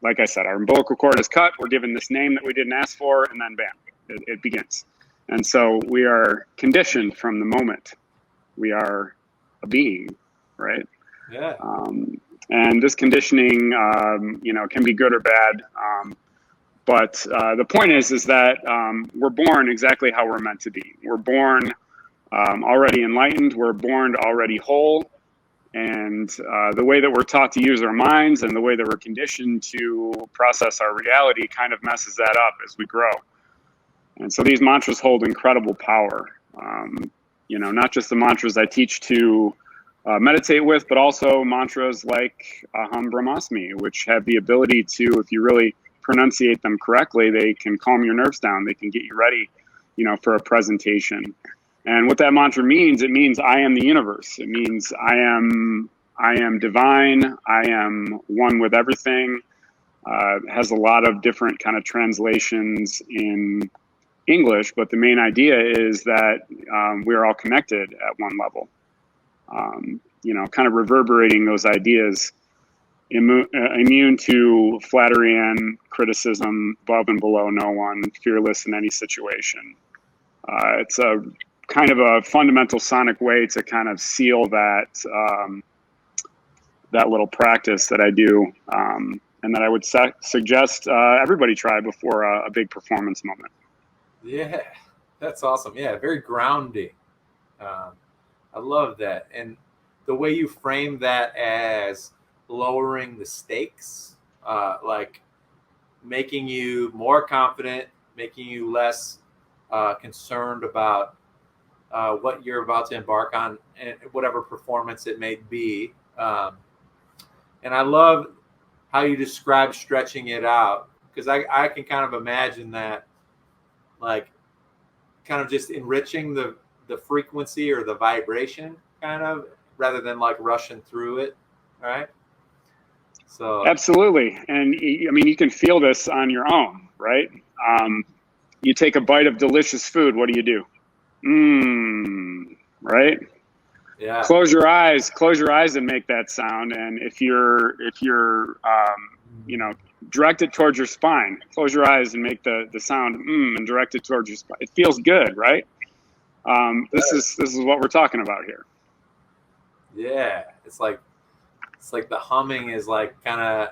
Speaker 6: like I said, our umbilical cord is cut. We're given this name that we didn't ask for, and then bam, it begins. And so we are conditioned from the moment we are a being, right?
Speaker 1: Yeah.
Speaker 6: And this conditioning, can be good or bad. But the point is that we're born exactly how we're meant to be. We're born already enlightened. We're born already whole. And the way that we're taught to use our minds and the way that we're conditioned to process our reality kind of messes that up as we grow. And so these mantras hold incredible power. Not just the mantras I teach to meditate with, but also mantras like Aham Brahmasmi, which have the ability to, if you really pronunciate them correctly, they can calm your nerves down. They can get you ready, for a presentation. And what that mantra means, it means I am the universe. It means I am divine. I am one with everything. It has a lot of different kind of translations in English, but the main idea is that we're all connected at one level. Kind of reverberating those ideas, immune to flattery and criticism, above and below no one, fearless in any situation. It's a kind of a fundamental sonic way to kind of seal that little practice that I do, and that I would suggest everybody try before a big performance moment.
Speaker 1: Yeah, that's awesome. Yeah, very grounding. I love that. And the way you frame that as lowering the stakes, like making you more confident, making you less concerned about what you're about to embark on and whatever performance it may be. And I love how you describe stretching it out, because I can kind of imagine that, like, kind of just enriching the frequency or the vibration, kind of, rather than like rushing through it, right? So
Speaker 6: absolutely. And you can feel this on your own, right? You take a bite of delicious food. What do? Right?
Speaker 1: Yeah.
Speaker 6: Close your eyes and make that sound. And if you're direct it towards your spine. Close your eyes and make the sound and direct it towards your spine. It feels good, right? This is what we're talking about here.
Speaker 1: Yeah, it's like the humming is like kind of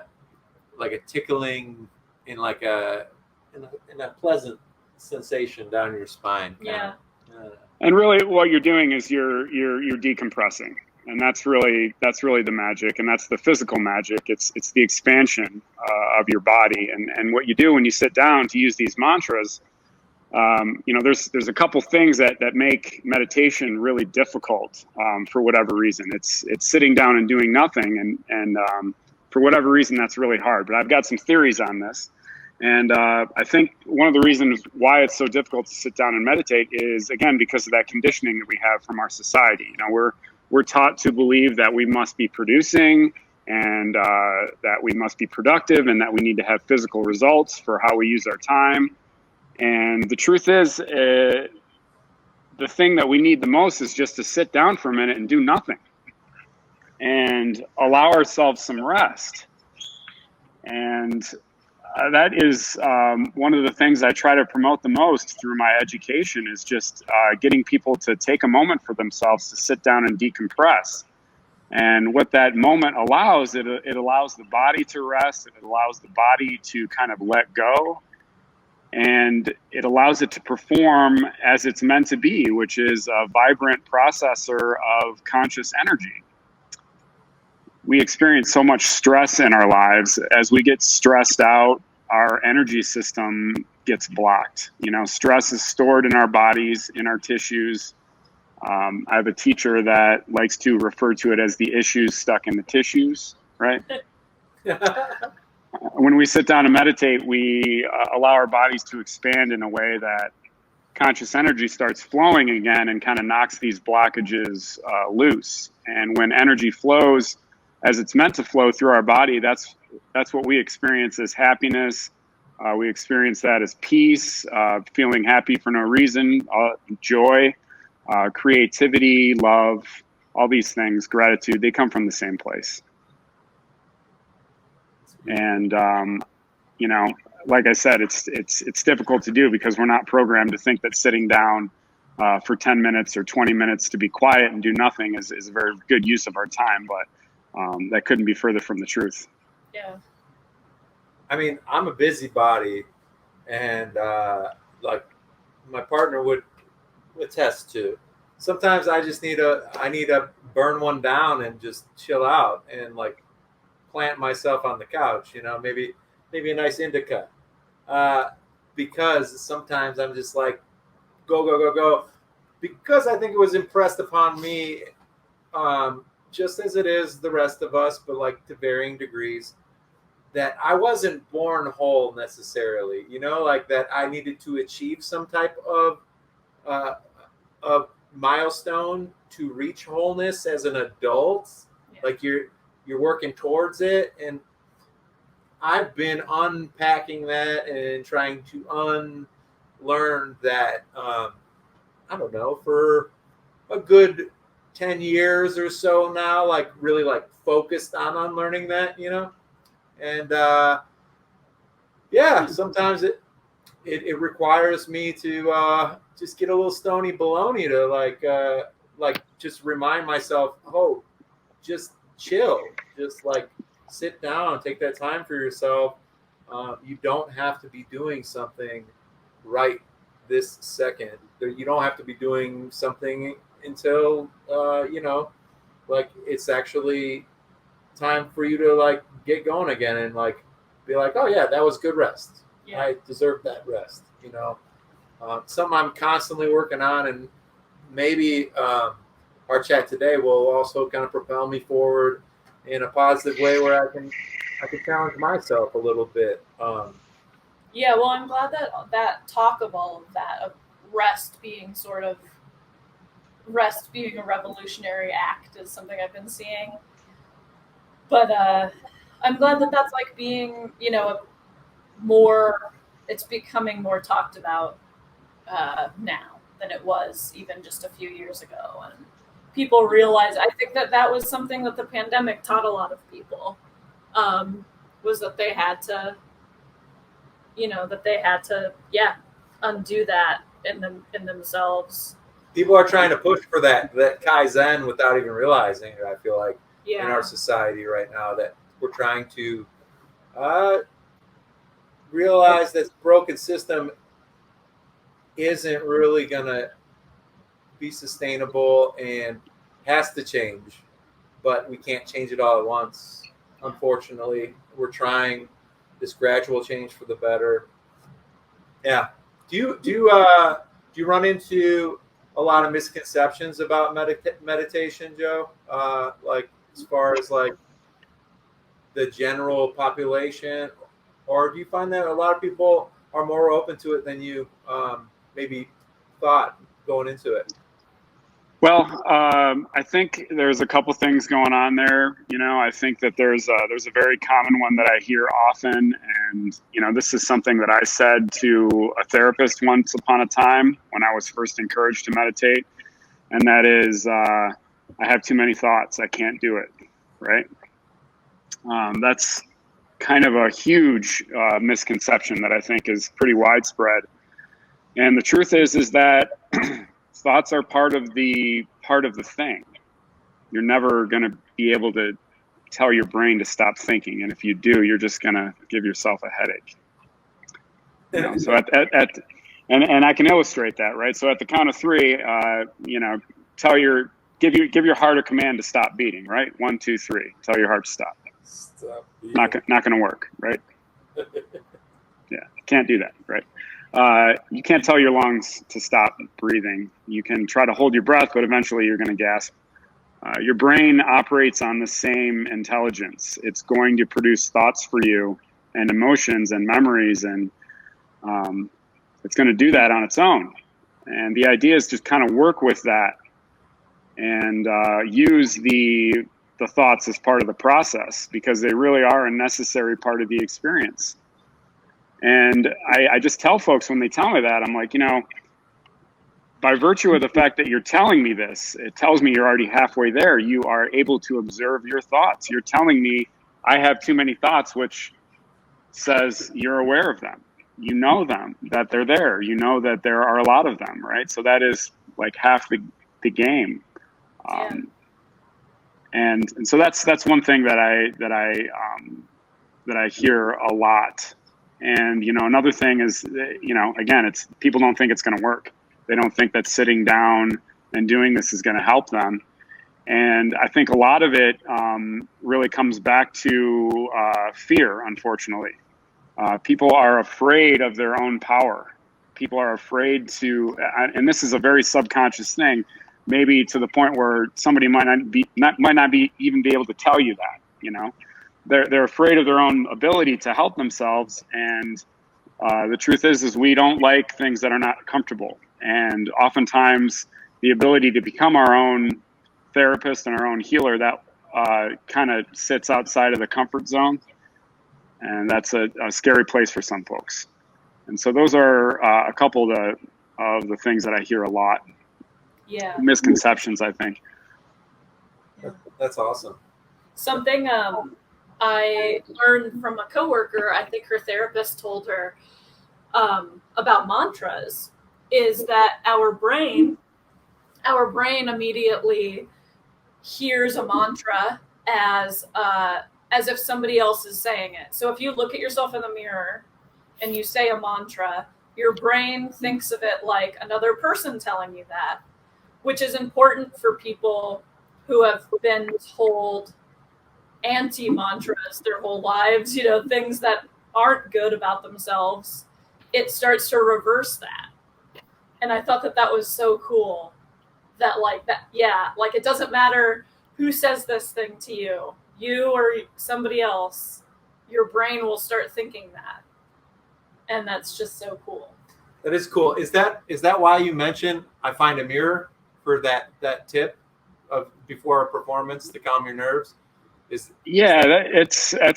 Speaker 1: like a tickling in like a pleasant sensation down your spine.
Speaker 2: Yeah.
Speaker 6: And really, what you're doing is you're decompressing, and that's really the magic, and that's the physical magic. It's the expansion of your body, and what you do when you sit down to use these mantras. There's a couple things that make meditation really difficult for whatever reason. It's sitting down and doing nothing, and for whatever reason that's really hard. But I've got some theories on this, and I think one of the reasons why it's so difficult to sit down and meditate is, again, because of that conditioning that we have from our society. We're taught to believe that we must be producing and that we must be productive and that we need to have physical results for how we use our time. And the truth is, the thing that we need the most is just to sit down for a minute and do nothing and allow ourselves some rest. And that is one of the things I try to promote the most through my education, is just getting people to take a moment for themselves to sit down and decompress. And what that moment allows, it allows the body to rest, it allows the body to kind of let go, and it allows it to perform as it's meant to be, which is a vibrant processor of conscious energy. We experience so much stress in our lives. As we get stressed out, our energy system gets blocked. Stress is stored in our bodies, in our tissues. I have a teacher that likes to refer to it as the issues stuck in the tissues, right? When we sit down and meditate, we allow our bodies to expand in a way that conscious energy starts flowing again and kind of knocks these blockages loose. And when energy flows as it's meant to flow through our body, that's what we experience as happiness. We experience that as peace, feeling happy for no reason, joy, creativity, love, all these things, gratitude, they come from the same place. And, like I said, it's difficult to do because we're not programmed to think that sitting down for 10 minutes or 20 minutes to be quiet and do nothing is a very good use of our time. But that couldn't be further from the truth.
Speaker 2: Yeah.
Speaker 1: I mean, I'm a busybody, and like my partner would attest to. Sometimes I just need to burn one down and just chill out and like plant myself on the couch. You know, maybe a nice indica, because sometimes I'm just like go go go go, because I think it was impressed upon me, just as it is the rest of us, but like to varying degrees, that I wasn't born whole necessarily, you know, like that I needed to achieve some type of milestone to reach wholeness as an adult.
Speaker 2: Yeah.
Speaker 1: Like you're working towards it, and I've been unpacking that and trying to unlearn that. I don't know, for a good 10 years or so now, like really like focused on unlearning that, you know. And yeah, sometimes it requires me to just get a little stony baloney to like just remind myself, oh, just chill, just like sit down, take that time for yourself. You don't have to be doing something right this second. You don't have to be doing something until you know, like it's actually time for you to like get going again and like be like, oh yeah, that was good rest.
Speaker 2: Yeah.
Speaker 1: I deserve that rest. You know, something I'm constantly working on, and maybe our chat today will also kind of propel me forward in a positive way where I can challenge myself a little bit.
Speaker 2: Yeah, well, I'm glad that talk of all of that, of rest being a revolutionary act, is something I've been seeing. But I'm glad that that's like being, you know, it's becoming more talked about now than it was even just a few years ago. And people realize, I think that was something that the pandemic taught a lot of people, was that they had to, you know, undo that in themselves.
Speaker 1: People are trying to push for that Kaizen without even realizing it. I feel like in our society right now that we're trying to realize that broken system isn't really gonna be sustainable and has to change, but we can't change it all at once. Unfortunately, we're trying this gradual change for the better. Yeah. Do you run into a lot of misconceptions about meditation, Joe? Like as far as like the general population, or do you find that a lot of people are more open to it than you maybe thought going into it?
Speaker 6: Well, I think there's a couple things going on there. You know, I think that there's a very common one that I hear often, and you know, this is something that I said to a therapist once upon a time when I was first encouraged to meditate, and that is, I have too many thoughts. I can't do it. Right? That's kind of a huge misconception that I think is pretty widespread. And the truth is that thoughts are part of the thing. You're never going to be able to tell your brain to stop thinking, and if you do, you're just going to give yourself a headache. You know, so and I can illustrate that, right? So at the count of three, you know, give your heart a command to stop beating, right? 1, 2, 3. Tell your heart to stop. Not going to work, right? Yeah, can't do that, right? You can't tell your lungs to stop breathing. You can try to hold your breath, but eventually you're going to gasp. Your brain operates on the same intelligence. It's going to produce thoughts for you and emotions and memories, and it's going to do that on its own. And the idea is just kind of work with that and use the thoughts as part of the process, because they really are a necessary part of the experience. And I just tell folks when they tell me that, I'm like, you know, by virtue of the fact that you're telling me this, it tells me you're already halfway there. You are able to observe your thoughts. You're telling me I have too many thoughts, which says you're aware of them. You know them, that they're there. You know that there are a lot of them, right? So that is like half the game. And so that's one thing that I hear a lot. And another thing is, again, it's people don't think it's going to work. They don't think that sitting down and doing this is going to help them. And I think a lot of it really comes back to fear, unfortunately. People are afraid of their own power. People are afraid to, and this is a very subconscious thing, maybe to the point where somebody might not be even be able to tell you that. They're afraid of their own ability to help themselves. And the truth is we don't like things that are not comfortable. And oftentimes the ability to become our own therapist and our own healer, that kind of sits outside of the comfort zone. And that's a scary place for some folks. And so those are a couple of the things that I hear a lot.
Speaker 2: Yeah.
Speaker 6: Misconceptions, I think.
Speaker 1: That's awesome.
Speaker 2: Something I learned from a coworker, I think her therapist told her about mantras, is that our brain immediately hears a mantra as if somebody else is saying it. So if you look at yourself in the mirror and you say a mantra, your brain thinks of it like another person telling you that, which is important for people who have been told anti-mantras their whole lives, things that aren't good about themselves. It starts to reverse that. And I thought that was so cool that it doesn't matter who says this thing to you or somebody else, your brain will start thinking that. And that's just so cool.
Speaker 1: That is cool. Is that why you mentioned I find a mirror for that tip of before a performance to calm your nerves?
Speaker 6: That's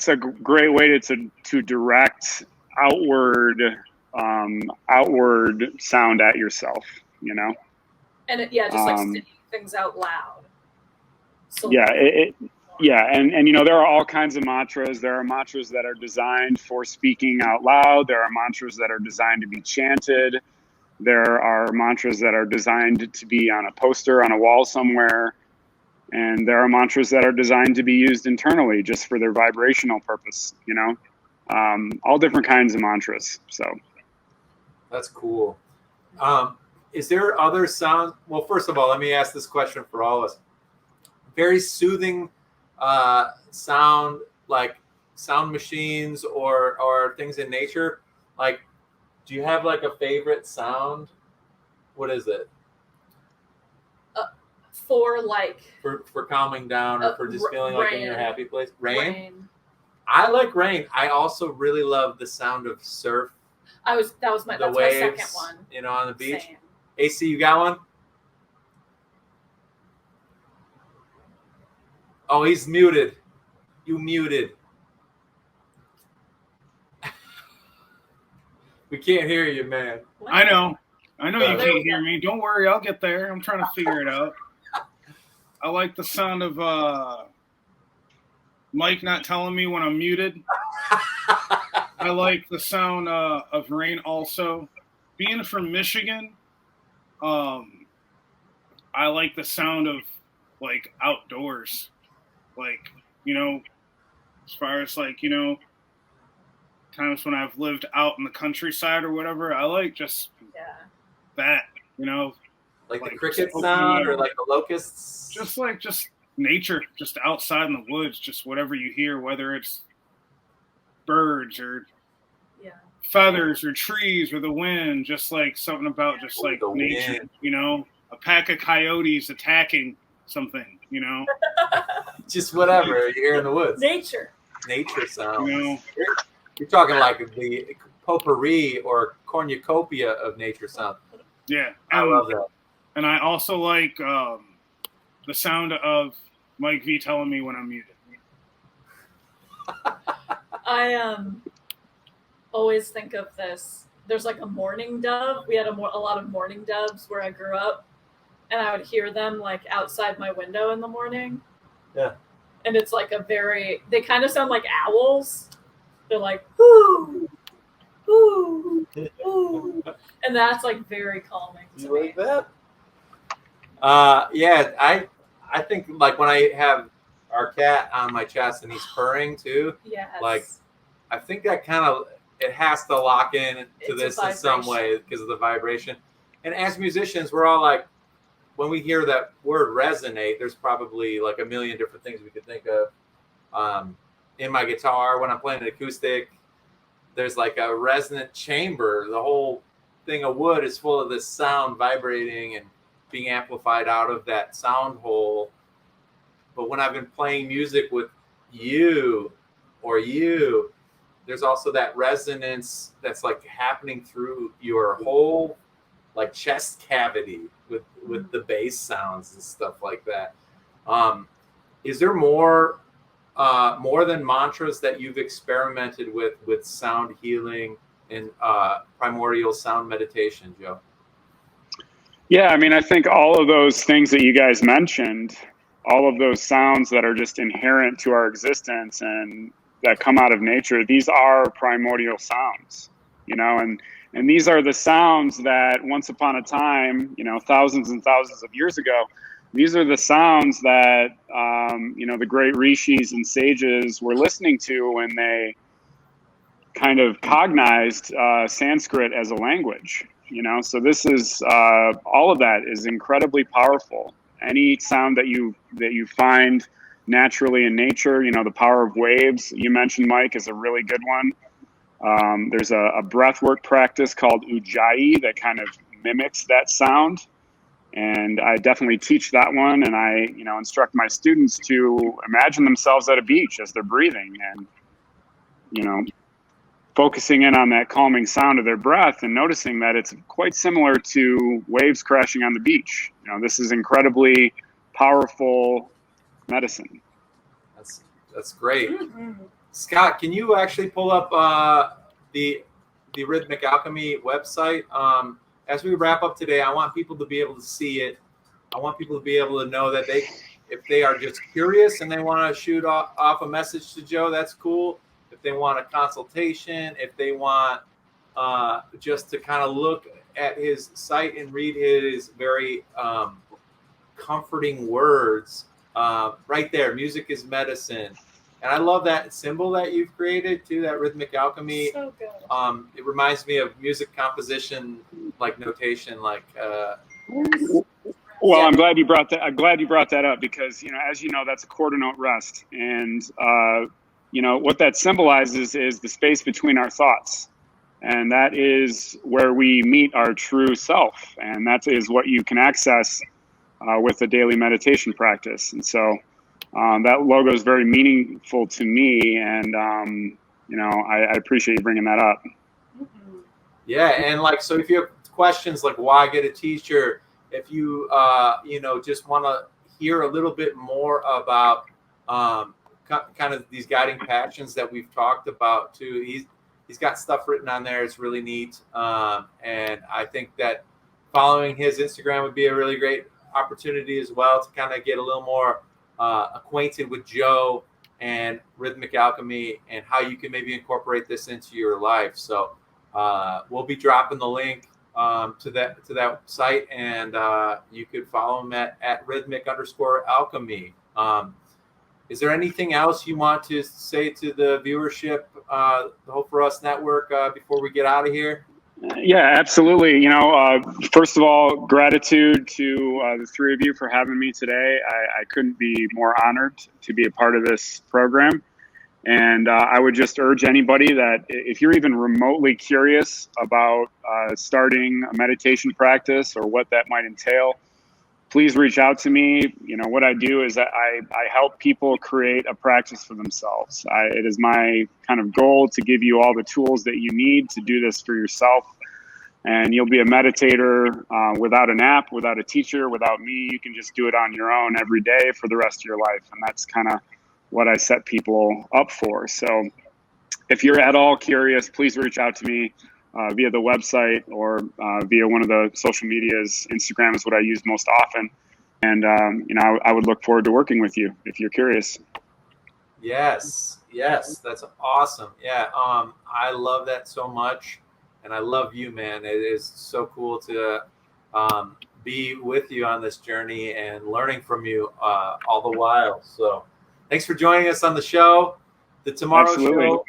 Speaker 6: a great way to direct outward sound at yourself,
Speaker 2: And just saying things out loud. So
Speaker 6: and there are all kinds of mantras. There are mantras that are designed for speaking out loud. There are mantras that are designed to be chanted. There are mantras that are designed to be on a poster on a wall somewhere. And there are mantras that are designed to be used internally just for their vibrational purpose, all different kinds of mantras. So
Speaker 1: that's cool. Is there other sound? Well, first of all, let me ask this question for all of us. Very soothing sound, like sound machines or things in nature. Like, do you have like a favorite sound? What is it?
Speaker 2: For
Speaker 1: calming down or for just feeling like in your happy place? Rain? I like rain. I also really love the sound of surf.
Speaker 2: That's my second one.
Speaker 1: On the beach.
Speaker 2: Same.
Speaker 1: AC, you got one? Oh, he's muted. You muted. We can't hear you, man.
Speaker 3: What? I know you can't hear me. Don't worry, I'll get there. I'm trying to figure it out. I like the sound of Mike not telling me when I'm muted. I like the sound of rain also. Being from Michigan, I like the sound of like outdoors. Like, as far as like, times when I've lived out in the countryside or whatever, I like just that,
Speaker 1: Like the cricket sound or like the locusts?
Speaker 3: Just nature, just outside in the woods, just whatever you hear, whether it's birds or feathers or trees or the wind, just like something about just like nature, a pack of coyotes attacking something,
Speaker 1: Just whatever you hear in the woods.
Speaker 2: Nature
Speaker 1: sounds. You're talking like the potpourri or cornucopia of nature sound.
Speaker 3: Yeah,
Speaker 1: I love that.
Speaker 3: And I also like the sound of Mike V telling me when I'm muted.
Speaker 2: I always think of this. There's like a mourning dove. We had a lot of mourning doves where I grew up, and I would hear them like outside my window in the morning.
Speaker 1: Yeah.
Speaker 2: And it's like they kind of sound like owls. They're like, whoo, whoo, whoo. And that's like very calming to me.
Speaker 1: Like that? I think like when I have our cat on my chest and he's purring too.
Speaker 2: Yes.
Speaker 1: Like, I think that kind of, it has to lock in to
Speaker 2: It's
Speaker 1: this
Speaker 2: a
Speaker 1: in some way because of the vibration. And as musicians, we're all like, when we hear that word resonate, there's probably like a million different things we could think of. In my guitar, when I'm playing an acoustic, there's like a resonant chamber. The whole thing of wood is full of this sound vibrating and being amplified out of that sound hole. But when I've been playing music with you or you, there's also that resonance that's like happening through your whole like chest cavity with the bass sounds and stuff like that. Is there more than mantras that you've experimented with sound healing and primordial sound meditation, Joe?
Speaker 6: Yeah, I mean, I think all of those things that you guys mentioned, all of those sounds that are just inherent to our existence and that come out of nature, these are primordial sounds, and these are the sounds that once upon a time, thousands and thousands of years ago, these are the sounds that, the great rishis and sages were listening to when they kind of cognized Sanskrit as a language, So this is, all of that is incredibly powerful. Any sound that you find naturally in nature, the power of waves you mentioned, Mike, is a really good one. There's a breathwork practice called Ujjayi that kind of mimics that sound. And I definitely teach that one. And I, instruct my students to imagine themselves at a beach as they're breathing and, focusing in on that calming sound of their breath and noticing that it's quite similar to waves crashing on the beach. This is incredibly powerful medicine.
Speaker 1: That's great. Scott, can you actually pull up the Rhythmic Alchemy website? As we wrap up today, I want people to be able to see it. I want people to be able to know that if they are just curious and they want to shoot off a message to Joe, that's cool. If they want a consultation, if they want just to kind of look at his site and read his very comforting words, right there, music is medicine. And I love that symbol that you've created too, that Rhythmic Alchemy.
Speaker 2: So good.
Speaker 1: It reminds me of music composition, like notation, like.
Speaker 6: Well, I'm glad you brought that up because, as you know, that's a quarter note rest. And, what that symbolizes is the space between our thoughts. And that is where we meet our true self. And that is what you can access with a daily meditation practice. And so that logo is very meaningful to me. And, I appreciate you bringing that up.
Speaker 1: Yeah. And so if you have questions like why get a t-shirt, if you, just want to hear a little bit more about kind of these guiding passions that we've talked about too, he's got stuff written on there. It's really neat. And I think that following his Instagram would be a really great opportunity as well to kind of get a little more acquainted with Joe and Rhythmic Alchemy and how you can maybe incorporate this into your life. So we'll be dropping the link to that site, and you could follow him at rhythmic_alchemy. Is there anything else you want to say to the viewership, the Hope for Us Network, before we get out of here?
Speaker 6: Yeah, absolutely. First of all, gratitude to the three of you for having me today. I couldn't be more honored to be a part of this program. And I would just urge anybody that if you're even remotely curious about starting a meditation practice or what that might entail, please reach out to me. What I do is that I help people create a practice for themselves. It is my kind of goal to give you all the tools that you need to do this for yourself. And you'll be a meditator without an app, without a teacher, without me. You can just do it on your own every day for the rest of your life. And that's kind of what I set people up for. So if you're at all curious, please reach out to me via the website or via one of the social medias. Instagram is what I use most often. And, I would look forward to working with you if you're curious.
Speaker 1: Yes, that's awesome. Yeah, I love that so much. And I love you, man. It is so cool to be with you on this journey and learning from you all the while. So Thanks for joining us on the show. The Tomorrow
Speaker 6: Absolutely.
Speaker 1: Show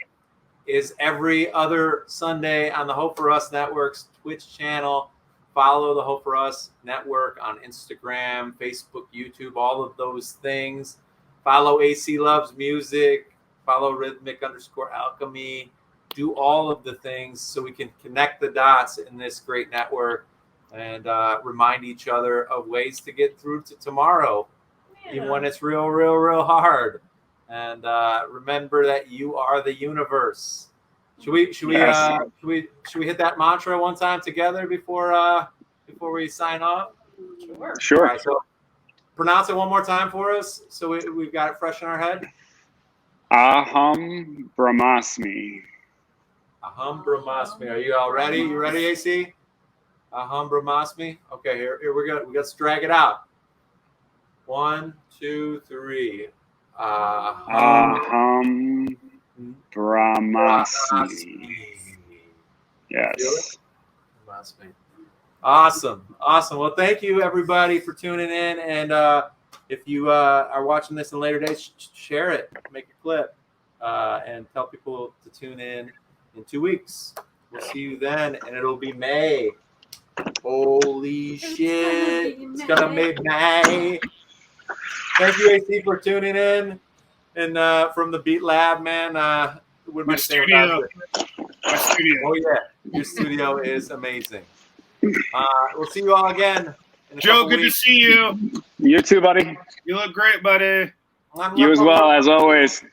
Speaker 1: is every other Sunday on the Hope for Us Network's Twitch channel. Follow the Hope for Us Network on Instagram, Facebook, YouTube, all of those things. Follow AC Loves Music. Follow Rhythmic_Alchemy. Do all of the things so we can connect the dots in this great network and remind each other of ways to get through to tomorrow, even when it's real, real, real hard. And remember that you are the universe. Should we hit that mantra one time together before we sign off?
Speaker 6: Sure.
Speaker 1: All right, so pronounce it one more time for us so we've got it fresh in our head.
Speaker 6: Aham Brahmasmi.
Speaker 1: Aham Brahmasmi. Are you all ready? You ready, AC? Aham Brahmasmi. Okay, here we go. We got to drag it out. 1, 2, 3.
Speaker 6: Aham Brahmasmi. Yes.
Speaker 1: Brahmasmi. Awesome. Well, thank you everybody for tuning in. And if you are watching this in later days, share it, make a clip, and tell people to tune in 2 weeks. We'll see you then, and it'll be May. Holy shit! It's gonna be May. Thank you, AC, for tuning in, and from the Beat Lab, man. What
Speaker 3: My studio.
Speaker 1: Oh yeah, your studio is amazing. We'll see you all again. In a
Speaker 3: Joe,
Speaker 1: couple
Speaker 3: good
Speaker 1: weeks.
Speaker 3: to see you.
Speaker 6: You too, buddy.
Speaker 3: You look great, buddy.
Speaker 6: You as well, as always.